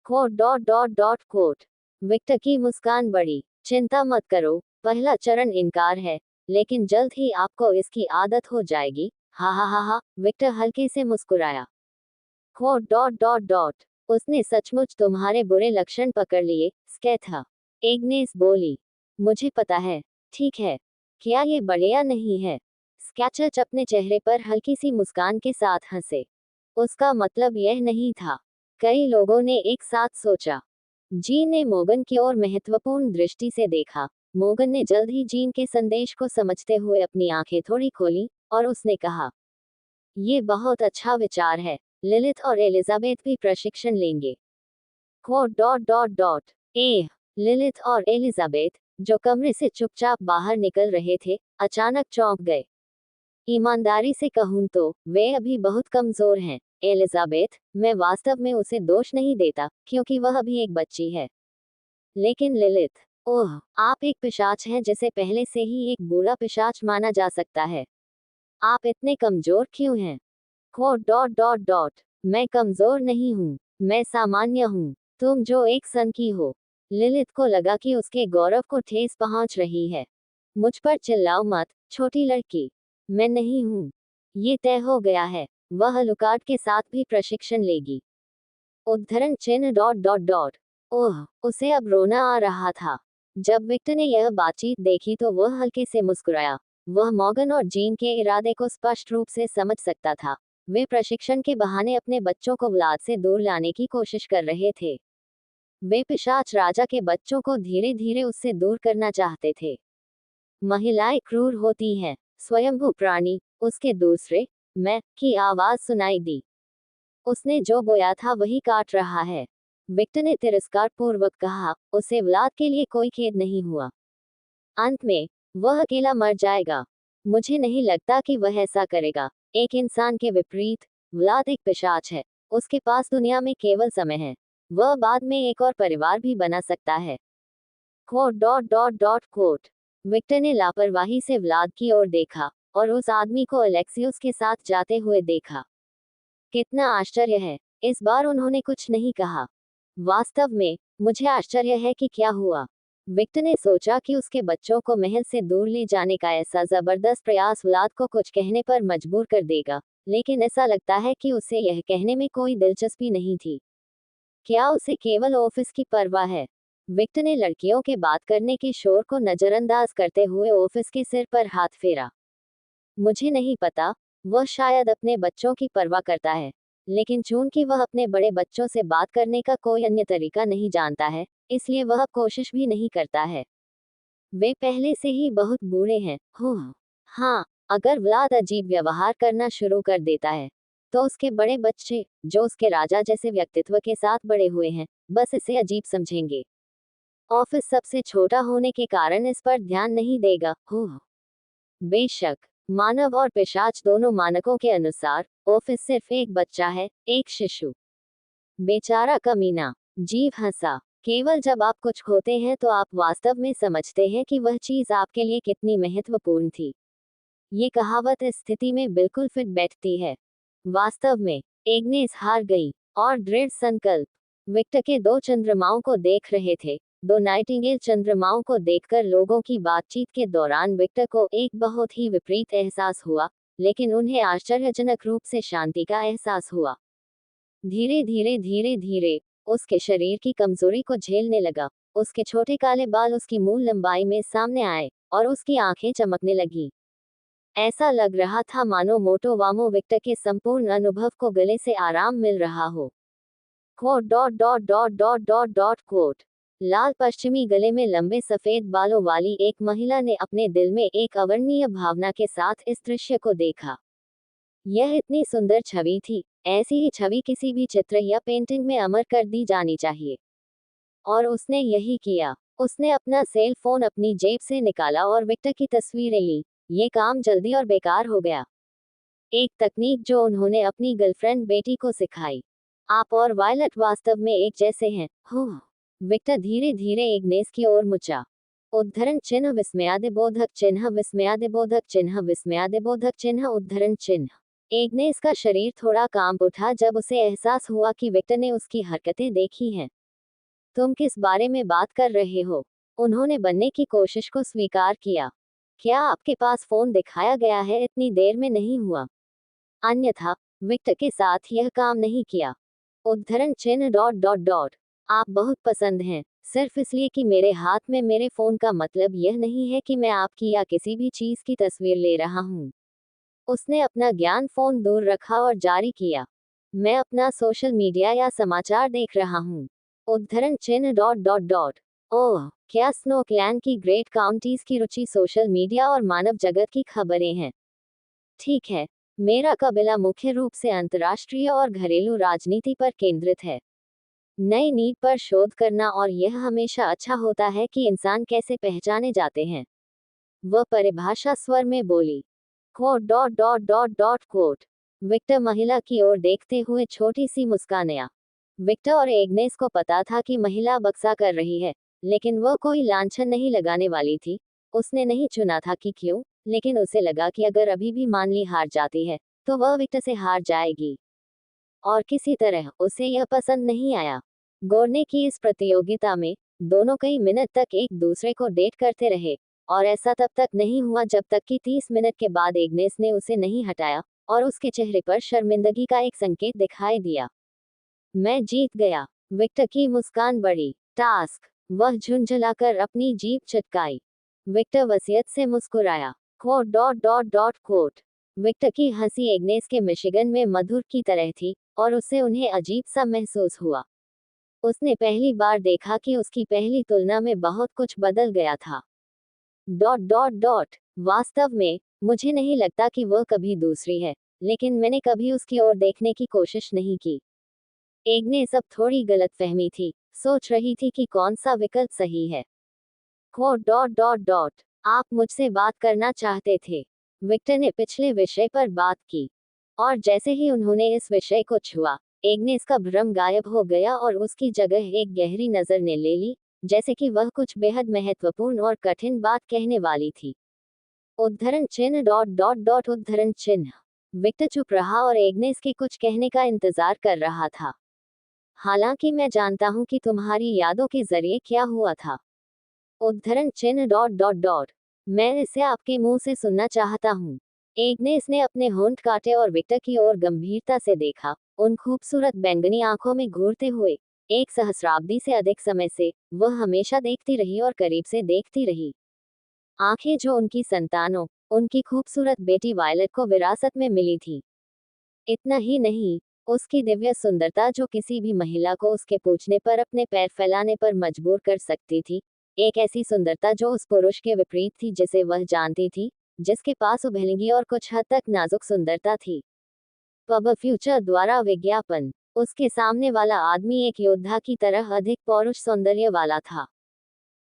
Quote dot dot dot quote. Victor की मुस्कान बढ़ी। चिंता मत करो, पहला चरण इनकार है, लेकिन जल्द ही आपको इसकी आदत हो जाएगी। हा हा हा हा, विक्टर हल्के से मुस्कुराया। Quote dot dot dot. उसने सचमुच तुम्हारे बुरे लक्षण पकड़ लिए, स्कैथा। एग्नेस बोली। मुझे पता है। ठीक है। क्या ये बढ़िया नहीं है? स्कैचर्च अपने चेहरे पर हल्की सी मुस्कान के साथ हंसे। उसका मतलब यह नहीं था। कई लोगों ने एक साथ सोचा। जीन ने मोगन की ओर महत्वपूर्ण दृष्टि से देखा। मोगन ने जल्द ही जीन के संदेश को समझते हुए अपनी आंखें थोड़ी खोली, और उसने कहा, ये बहुत अच्छा विचार है। लिलिथ और एलिजाबेथ भी प्रशिक्षण लेंगे। Quote dot dot dot. Lilith और एलिजाबेथ, जो कमरे से चुपचाप बाहर निकल रहे थे, अचानक चौंक गए। ईमानदारी से कहूं तो वे अभी बहुत कमजोर हैं, एलिजाबेथ। मैं वास्तव में उसे दोष नहीं देता, क्योंकि वह अभी एक बच्ची है। लेकिन लिलिथ, ओह, आप एक पिशाच हैं जिसे पहले से ही एक बुरा पिशाच माना जा सकता है। आप इतने कमजोर क्यों हैं? Quote dot dot dot. मैं कमजोर नहीं हूँ, मैं सामान्य हूँ। तुम जो एक सन की हो। लिलिथ को लगा कि उसके गौरव को ठेस पहुंच रही है। मुझ पर चिल्लाओ मत, छोटी लड़की। मैं नहीं हूँ। ये तय हो गया है। वह लुकार्ड के साथ भी प्रशिक्षण लेगी। उद्धरण चिन्ह डॉट डॉट डॉट। ओह, उसे अब रोना आ रहा था। जब विक्टर ने यह बातचीत देखी तो वह हल्के से मुस्कुराया। वह मॉर्गन और जीन के इरादे को स्पष्ट रूप से समझ सकता था। वे प्रशिक्षण के बहाने अपने बच्चों को व्लाद से दूर लाने की कोशिश कर रहे थे। वे पिशाच राजा के बच्चों को धीरे धीरे उससे दूर करना चाहते थे। महिलाएं क्रूर होती हैं, स्वयंभू प्राणी। उसके दूसरे मैं की आवाज सुनाई दी। उसने जो बोया था वही काट रहा है। विक्टर ने तिरस्कार पूर्वक कहा, उसे व्लाद के लिए कोई खेद नहीं हुआ। अंत में वह अकेला मर जाएगा। मुझे नहीं लगता कि वह ऐसा करेगा। एक इंसान के विपरीत, व्लाद एक पिशाच है। उसके पास दुनिया में केवल समय है। वह बाद में एक और परिवार भी बना सकता है। Quote dot dot dot quote. Victor ने लापरवाही से व्लाद की ओर देखा, और उस आदमी को अलेक्सियोस के साथ जाते हुए देखा। कितना आश्चर्य है, इस बार उन्होंने कुछ नहीं कहा। वास्तव में, मुझे आश्चर्य है कि क्या हुआ। विक्टर ने सोचा कि उसके बच्चों को महल से दूर ले जाने का ऐसा जबरदस्त प्रयास व्लाद को कुछ कहने पर मजबूर कर देगा, लेकिन ऐसा लगता है कि उसे यह कहने में कोई दिलचस्पी नहीं थी। क्या उसे केवल ऑफिस की परवाह है? विक्टर ने लड़कियों के बात करने के शोर को नजरअंदाज करते हुए ऑफिस के सिर पर हाथ फेरा। मुझे नहीं पता। वह शायद अपने बच्चों की परवाह करता है, लेकिन चूंकि वह अपने बड़े बच्चों से बात करने का कोई अन्य तरीका नहीं जानता है, इसलिए वह कोशिश भी नहीं करता है। वे पहले से ही बहुत बूढ़े हैं। हो, हाँ, अगर व्लाद अजीब व्यवहार करना शुरू कर देता है, तो उसके बड़े बच्चे, जो उसके राजा जैसे व्यक्तित्व के साथ बड़े हुए हैं, बस इसे अजीब समझेंगे। ऑफिस सबसे छोटा होने के कारण इस पर ध्यान नहीं देगा। हो, बेशक, मानव और पिशाच दोनों मानकों के अनुसार, ऑफिस सिर्फ एक बच्चा है, एक शिशु। बेचारा कमीना। जीव हंसा। केवल जब आप कुछ खोते हैं तो आप वास्तव में समझते हैं कि वह चीज आपके लिए कितनी महत्वपूर्ण थी। ये कहावत इस स्थिति में बिल्कुल फिट बैठती है। वास्तव में, एग्नेस हार गई, और दृढ़ संकल्प। विक्टर के दो चंद्रमाओं को देख रहे थे। दो नाइटिंगेल चंद्रमाओं को देखकर लोगों की बातचीत के दौरान विक्टर को एक बहुत ही विपरीत एहसास हुआ, लेकिन उन्हें आश्चर्यजनक रूप से शांति का एहसास हुआ। धीरे धीरे धीरे धीरे उसके शरीर की कमजोरी को झेलने लगा। उसके छोटे काले बाल उसकी मूल लंबाई में सामने आए, और उसकी आंखें चमकने लगी। ऐसा लग रहा था मानो मोटो वामो विक्टर के संपूर्ण अनुभव को गले से आराम मिल रहा हो। Quote dot dot dot dot dot dot quote. लाल पश्चिमी गले में लंबे सफेद बालों वाली एक महिला ने अपने दिल में एक अवर्णनीय भावना के साथ इस दृश्य को देखा। यह इतनी सुंदर छवि थी। ऐसी ही छवि किसी भी चित्र या पेंटिंग में अमर कर दी जानी चाहिए। और उसने यही किया। उसने अपना सेल फोन अपनी जेब से निकाला और विक्टर की तस्वीरें ली। ये काम जल्दी और बेकार हो गया। एक तकनीक जो उन्होंने अपनी गर्लफ्रेंड बेटी को सिखाई। आप और वायलट वास्तव में एक जैसे हैं। हो। विक्टर धीरे धीरे इग्नेस की ओर मुचा। उद्धरण चिन्ह विस्मयादिबोधक चिन्ह विस्मयादिबोधक चिन्ह विस्मयादिबोधक चिन्ह उद्धरण चिन्ह। इग्नेस का शरीर थोड़ा कांप उठा जब उसे एहसास हुआ कि विक्टर ने उसकी हरकतें देखी हैं। तुम किस बारे में बात कर रहे हो? उन्होंने बनने की कोशिश को स्वीकार किया। क्या आपके पास फोन दिखाया गया है? इतनी देर में नहीं हुआ। अन्यथा विक्टर के साथ यह काम नहीं किया। उद्धरण चिन्ह डॉट डॉट डॉट। आप बहुत पसंद हैं, सिर्फ इसलिए कि मेरे हाथ में मेरे फोन का मतलब यह नहीं है कि मैं आपकी या किसी भी चीज की तस्वीर ले रहा हूँ। उसने अपना ज्ञान फोन दूर रखा और जारी किया। मैं अपना सोशल मीडिया या समाचार देख रहा हूँ। उद्धरण चिन्ह डॉट डॉट डॉट। ओह, क्या स्नो क्लैन की ग्रेट काउंटीज की रुचि सोशल मीडिया और मानव जगत की खबरें हैं? ठीक है, मेरा कबिला मुख्य रूप से अंतर्राष्ट्रीय और घरेलू राजनीति पर केंद्रित है। नई नीति पर शोध करना, और यह हमेशा अच्छा होता है कि इंसान कैसे पहचाने जाते हैं। वह परिभाषा स्वर में बोली। Quote dot dot dot dot quote. Victor महिला की ओर देखते हुए छोटी सी मुस्कान। विक्टर और एग्नेस को पता था कि महिला बक्सा कर रही है, लेकिन वह कोई लांछन नहीं लगाने वाली थी। उसने नहीं चुना था कि क्यों, लेकिन उसे लगा कि अगर अभी भी मानली हार जाती है, तो वह विक्टर से हार जाएगी। और किसी तरह उसे यह पसंद नहीं आया। गोरने की इस प्रतियोगिता में दोनों कई मिनट तक एक दूसरे को डेट करते रहे, और ऐसा तब तक नहीं हुआ जब तक कि 30 मिनट के बाद एग्नेस ने उसे नहीं हटाया और उसके चेहरे पर शर्मिंदगी का एक संकेत दिखाई दिया। मैं जीत गया। विक्टर की मुस्कान बढ़ी। टास्क। वह झुंझलाकर अपनी जीभ चटकाई। विक्टर वसीयत से मुस्कुराया। Quote dot dot dot quote. Victor की हंसी एग्नेस के मिशिगन में मधुर की तरह थी, और उससे उन्हें अजीब सा महसूस हुआ। उसने पहली बार देखा कि उसकी पहली तुलना में बहुत कुछ बदल गया था। Dot dot dot. वास्तव में मुझे नहीं लगता कि वह कभी दूसरी है, लेकिन मैंने कभी उसकी ओर देखने की कोशिश नहीं की। एग्नेस अब थोड़ी गलतफहमी थी, सोच रही थी कि कौन सा विकल्प सही है। Quote dot dot dot. आप मुझसे बात करना चाहते थे। विक्टर ने पिछले विषय पर बात की, और जैसे ही उन्होंने इस विषय को छुआ, एग्नेस का भ्रम गायब हो गया और उसकी जगह एक गहरी नजर ने ले ली, जैसे कि वह कुछ बेहद महत्वपूर्ण और कठिन बात कहने वाली थी। उद्धरण चिन्ह डॉट डॉट डॉट उद्धरण चिन्ह। विक्टर चुप रहा और एग्नेस के कुछ कहने का इंतजार कर रहा था। हालांकि मैं जानता हूं कि तुम्हारी यादों के जरिए क्या हुआ था। उद्धरण चिन्ह डॉट डॉट डॉट। मैं इसे आपके मुंह से सुनना चाहता हूँ। एग्नेस ने अपने होंठ काटे और विक्टर की ओर गंभीरता से देखा, उन खूबसूरत बैंगनी आंखों में घूरते हुए। एक सहस्राब्दी से अधिक समय से वह हमेशा देखती रही और करीब से देखती रही। आंखें जो उनकी संतानों, उनकी खूबसूरत बेटी वायलट को विरासत में मिली थी। इतना ही नहीं, उसकी दिव्य सुंदरता जो किसी भी महिला को उसके पूछने पर अपने पैर फैलाने पर मजबूर कर सकती थी। एक ऐसी सुंदरता जो उस पुरुष के विपरीत थी जिसे वह जानती थी, जिसके पास उभलगी और कुछ हद तक नाजुक सुंदरता थी। पब फ्यूचर द्वारा विज्ञापन। उसके सामने वाला आदमी एक योद्धा की तरह अधिक पौरुष सौंदर्य वाला था।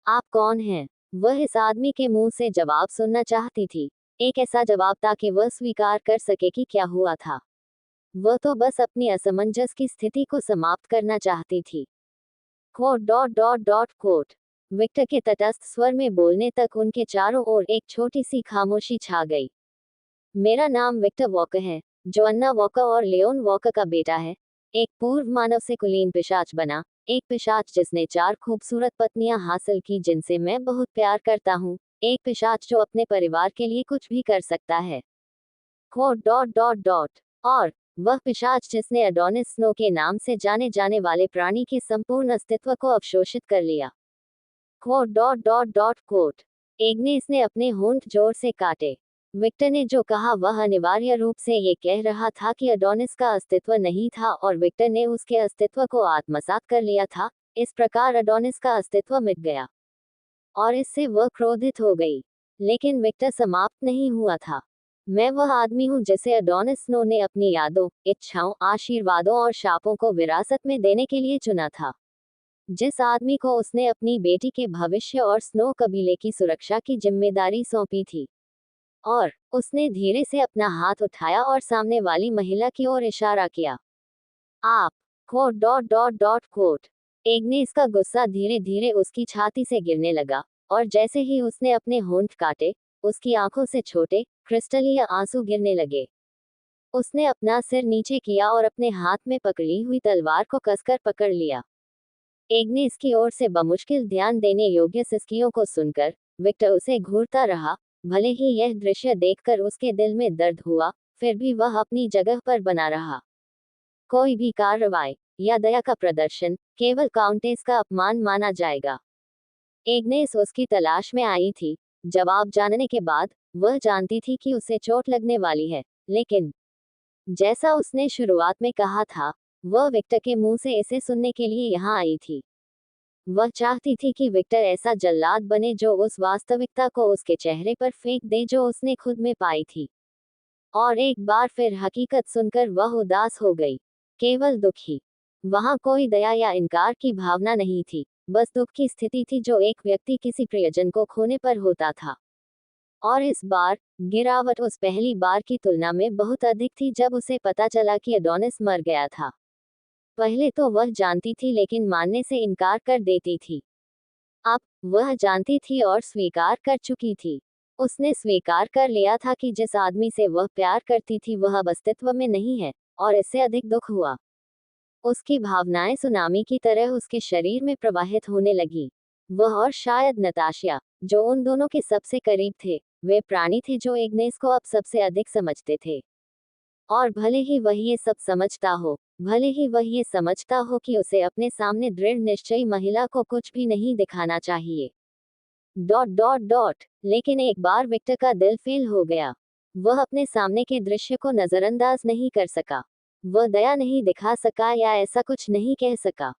आप कौन हैं? वह इस आदमी के मुंह से जवाब सुनना चाहती थी। एक ऐसा जवाब ताकि वह स्वीकार कर सके कि क्या हुआ था। वह तो बस अपनी असमंजस की स्थिति को समाप्त करना चाहती थी। Quote dot dot dot quote. Victor के तटस्थ स्वर में बोलने तक उनके चारों ओर एक छोटी सी खामोशी छा गई। मेरा नाम विक्टर वॉकर है, जो अन्ना वॉकर और लियोन वॉकर का बेटा है। एक पूर्व मानव से कुलीन पिशाच बना, एक पिशाच जिसने 4 खूबसूरत पत्नियां हासिल की जिनसे मैं बहुत प्यार करता हूँ। एक पिशाच जो अपने परिवार के लिए कुछ भी कर सकता है। Quote dot dot dot. और वह पिशाच जिसने एडोनिस स्नो के नाम से जाने जाने वाले प्राणी के संपूर्ण अस्तित्व को अवशोषित कर लिया। Quote dot dot dot quote. Agnes ने अपने होंठ जोर से काटे। विक्टर ने जो कहा वह अनिवार्य रूप से ये कह रहा था कि एडोनिस का अस्तित्व नहीं था और विक्टर ने उसके अस्तित्व को आत्मसात कर लिया था। इस प्रकार एडोनिस का अस्तित्व मिट गया, और इससे वह क्रोधित हो गई। लेकिन विक्टर समाप्त नहीं हुआ था। मैं वह आदमी हूँ जिसे एडोनिस स्नो ने अपनी यादों, इच्छाओं, आशीर्वादों और शापों को विरासत में देने के लिए चुना था। जिस आदमी को उसने अपनी बेटी के भविष्य और स्नो कबीले की सुरक्षा की जिम्मेदारी सौंपी थी। और उसने धीरे से अपना हाथ उठाया और सामने वाली महिला की ओर इशारा किया। आप quote dot dot dot quote. Agnes का गुस्सा धीरे धीरे उसकी छाती से गिरने लगा, और जैसे ही उसने अपने होंठ काटे, उसकी आंखों से छोटे क्रिस्टलीय आंसू गिरने लगे। उसने अपना सिर नीचे किया और अपने हाथ में पकड़ी हुई तलवार को कसकर पकड़ लिया। एग्नेस की ओर से बमुश्किल ध्यान देने योग्य सिसकियों को सुनकर विक्टर उसे घूरता रहा। भले ही यह दृश्य देखकर उसके दिल में दर्द हुआ, फिर भी वह अपनी जगह पर बना रहा। कोई भी कार्रवाई या दया का प्रदर्शन केवल काउंटेस का अपमान माना जाएगा। एग्नेस उसकी तलाश में आई थी। जवाब जानने के बाद वह जानती थी कि उसे चोट लगने वाली है, लेकिन जैसा उसने शुरुआत में कहा था, वह विक्टर के मुंह से इसे सुनने के लिए यहाँ आई थी। वह चाहती थी कि विक्टर ऐसा जल्लाद बने जो उस वास्तविकता को उसके चेहरे पर फेंक दे जो उसने खुद में पाई थी। और एक बार फिर हकीकत सुनकर वह उदास हो गई, केवल दुखी। वहां कोई दया या इनकार की भावना नहीं थी, बस दुख की स्थिति थी जो एक व्यक्ति किसी प्रियजन को खोने पर होता था। और इस बार गिरावट उस पहली बार की तुलना में बहुत अधिक थी जब उसे पता चला कि एडोनिस मर गया था। पहले तो वह जानती थी लेकिन मानने से इनकार कर देती थी। अब वह जानती थी और स्वीकार कर चुकी थी। उसने स्वीकार कर लिया था कि जिस आदमी से वह प्यार करती थी वह अब अस्तित्व में नहीं है, और इससे अधिक दुख हुआ। उसकी भावनाएं सुनामी की तरह उसके शरीर में प्रवाहित होने लगी। वह और शायद नताशिया, जो उन दोनों के सबसे करीब थे, वे प्राणी थे जो एग्नेस को अब सबसे अधिक समझते थे। और भले ही वह ये सब समझता हो, भले ही वह ये समझता हो कि उसे अपने सामने दृढ़ निश्चयी महिला को कुछ भी नहीं दिखाना चाहिए। Dot dot dot. लेकिन एक बार विक्टर का दिल फेल हो गया। वह अपने सामने के दृश्य को नजरअंदाज नहीं कर सका। वह दया नहीं दिखा सका या ऐसा कुछ नहीं कह सका।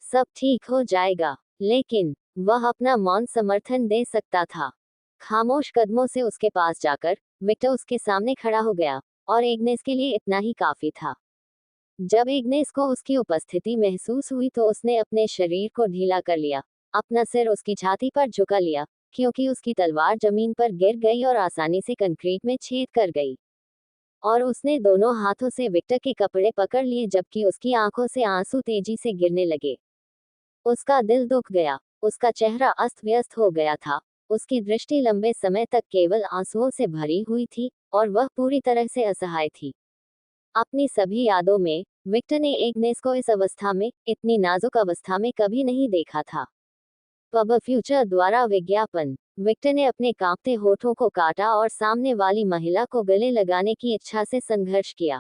सब ठीक हो जाएगा, लेकिन वह अपना मौन समर्थन दे सकता था। खामोश कदमों से उसके पास जाकर विक्टर उसके सामने खड़ा हो गया, और एग्नेस के लिए इतना ही काफी था। जब एग्नेस को उसकी उपस्थिति महसूस हुई तो उसने अपने शरीर को ढीला कर लिया, अपना सिर उसकी छाती पर झुका लिया, क्योंकि उसकी तलवार जमीन पर गिर गई और आसानी से कंक्रीट में छेद कर गई। और उसने दोनों हाथों से विक्टर के कपड़े पकड़ लिए जबकि उसकी आंखों से आंसू तेजी से गिरने लगे। उसका दिल दुख गया, उसका चेहरा अस्त व्यस्त हो गया था, उसकी दृष्टि लंबे समय तक केवल आंसुओं से भरी हुई थी, और वह पूरी तरह से असहाय थी। अपनी सभी यादों में विक्टर ने एग्नेस को इस अवस्था में, इतनी नाजुक अवस्था में कभी नहीं देखा था। पब फ्यूचर द्वारा विज्ञापन। विक्टर ने अपने कांपते होठों को काटा और सामने वाली महिला को गले लगाने की इच्छा से संघर्ष किया।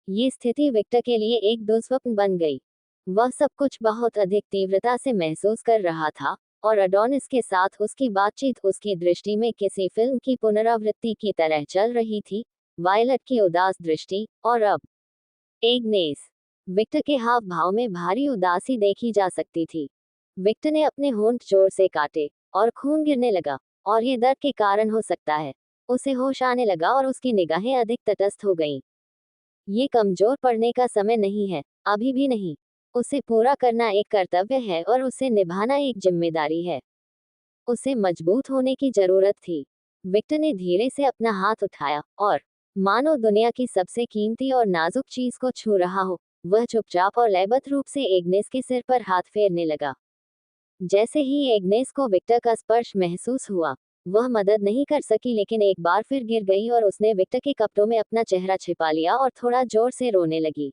ये स्थिति विक्टर के लिए एक दुस्वप्न बन गई। वह सब कुछ बहुत अधिक तीव्रता से महसूस कर रहा था, और एडोनिस के साथ उसकी बातचीत उसकी दृष्टि में किसी फिल्म की पुनरावृत्ति की तरह चल रही थी। वायलट की उदास दृष्टि, और अब एग्नेस। विक्टर के हाव भाव में भारी उदासी देखी जा सकती थी। विक्टर ने अपने होंठ जोर से काटे, और खून गिरने लगा, और ये दर्द के कारण हो सकता है। उसे होश आने लगा और उसकी निगाहें अधिक तटस्थ हो गईं। ये कमजोर पड़ने का समय नहीं है, अभी भी नहीं। उसे पूरा करना एक कर्तव्य है और उसे निभाना एक जिम्मेदारी है। उसे मजबूत होने की जरूरत थी। विक्टर ने धीरे से अपना हाथ उठाया, और मानो दुनिया की सबसे कीमती और नाजुक चीज को छू रहा हो, वह चुपचाप और लयबद्ध रूप से एग्नेस के सिर पर हाथ फेरने लगा। जैसे ही एग्नेस को विक्टर का स्पर्श महसूस हुआ, वह मदद नहीं कर सकी, लेकिन एक बार फिर गिर गई और उसने विक्टर के कपड़ों में अपना चेहरा छिपा लिया और थोड़ा जोर से रोने लगी।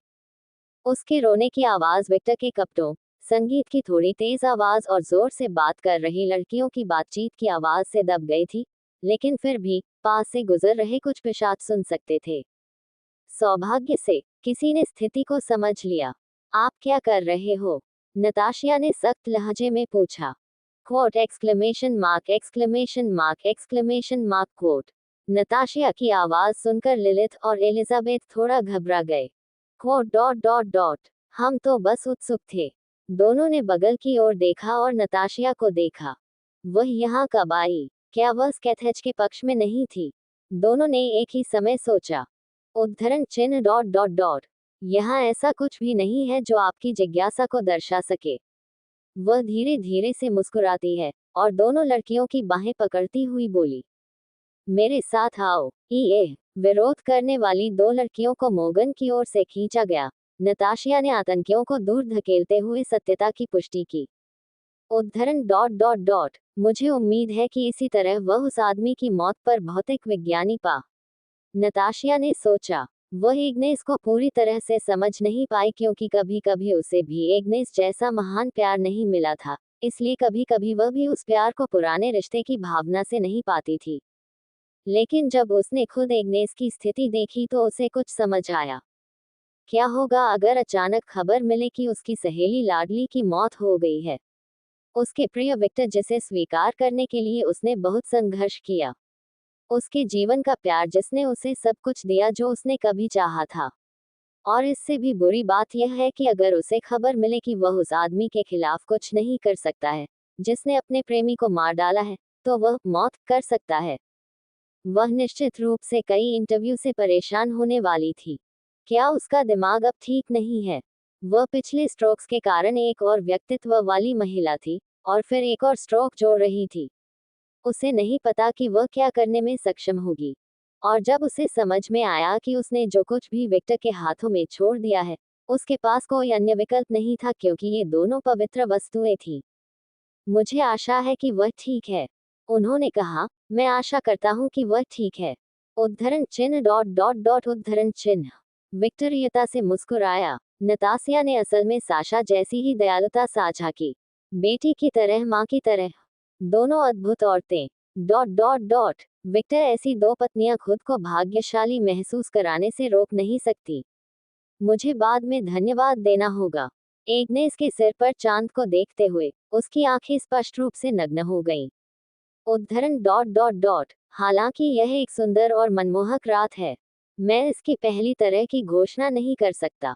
उसके रोने की आवाज विक्टर के कपड़ों, संगीत की थोड़ी तेज आवाज और जोर से बात कर रही लड़कियों की बातचीत की आवाज से दब गई थी, लेकिन फिर भी पास से गुजर रहे कुछ पिशाच सुन सकते थे। सौभाग्य से किसी ने स्थिति को समझ लिया। आप क्या कर रहे हो? नताशिया ने सख्त लहजे में पूछा। Quote exclamation mark exclamation mark exclamation mark quote. नताशिया की आवाज सुनकर लिलिथ और एलिजाबेथ थोड़ा घबरा गए। Quote dot dot dot. हम तो बस उत्सुक थे। दोनों ने बगल की ओर देखा और नताशिया को देखा। वह यहाँ कब आई? क्या वह स्केथेज के पक्ष में नहीं थी? दोनों ने एक ही समय सोचा। उद्धरण चिन्ह डॉट डॉट डॉट। यहाँ ऐसा कुछ भी नहीं है जो आपकी जिज्ञासा को दर्शा सके। वह धीरे धीरे से मुस्कुराती है, और दोनों लड़कियों की बाहें पकड़ती हुई बोली, मेरे साथ आओ। विरोध करने वाली दो लड़कियों को मोगन की ओर से खींचा गया, नताशिया ने आतंकियों को दूर धकेलते हुए सत्यता की पुष्टि की। उद्धरण डॉट डॉट डॉट मुझे उम्मीद है कि इसी तरह वह उस आदमी की मौत पर भौतिक विज्ञानी पा। नताशिया ने सोचा। वह इग्नेस को पूरी तरह से समझ नहीं पाई क्योंकि कभी कभी उसे भी इग्नेस जैसा महान प्यार नहीं मिला था, इसलिए कभी कभी वह भी उस प्यार को पुराने रिश्ते की भावना से नहीं पाती थी। लेकिन जब उसने खुद इग्नेस की स्थिति देखी तो उसे कुछ समझ आया। क्या होगा अगर अचानक खबर मिले कि उसकी सहेली लाडली की मौत हो गई है। उसके प्रिय विक्टर, जिसे स्वीकार करने के लिए उसने बहुत संघर्ष किया। उसके जीवन का प्यार, जिसने उसे सब कुछ दिया जो उसने कभी चाहा था। और इससे भी बुरी बात यह है कि अगर उसे खबर मिले कि वह उस आदमी के खिलाफ कुछ नहीं कर सकता है जिसने अपने प्रेमी को मार डाला है, तो वह मौत कर सकता है। वह निश्चित रूप से कई इंटरव्यू से परेशान होने वाली थी। क्या उसका दिमाग अब ठीक नहीं है? वह पिछले स्ट्रोक्स के कारण एक और व्यक्तित्व वाली महिला थी, और फिर एक और स्ट्रोक जोड़ रही थी। उसे नहीं पता कि वह क्या करने में सक्षम होगी। और जब उसे समझ में आया कि उसने जो कुछ भी विक्टर के हाथों में छोड़ दिया है, उसके पास कोई अन्य विकल्प नहीं था क्योंकि ये दोनों पवित्र वस्तुएं थीं। मुझे आशा है कि वह ठीक है, उन्होंने कहा। मैं आशा करता हूँ कि वह ठीक है। उद्धरण चिन्ह डॉट डॉट डॉट उद्धरण चिन्ह विक्टोरियता से मुस्कुराया। नतासिया ने असल में साशा जैसी ही दयालुता साझा की। बेटी की तरह, माँ की तरह। दोनों अद्भुत औरतें। डॉट डॉट डॉट विक्टर, ऐसी दो पत्नियां खुद को भाग्यशाली महसूस कराने से रोक नहीं सकती। मुझे बाद में धन्यवाद देना होगा। एग्नेस के सिर पर चांद को देखते हुए उसकी आंखें स्पष्ट रूप से नग्न हो गईं। उद्धरण डॉट डॉट डॉट हालांकि यह एक सुंदर और मनमोहक रात है, मैं इसकी पहली तरह की घोषणा नहीं कर सकता।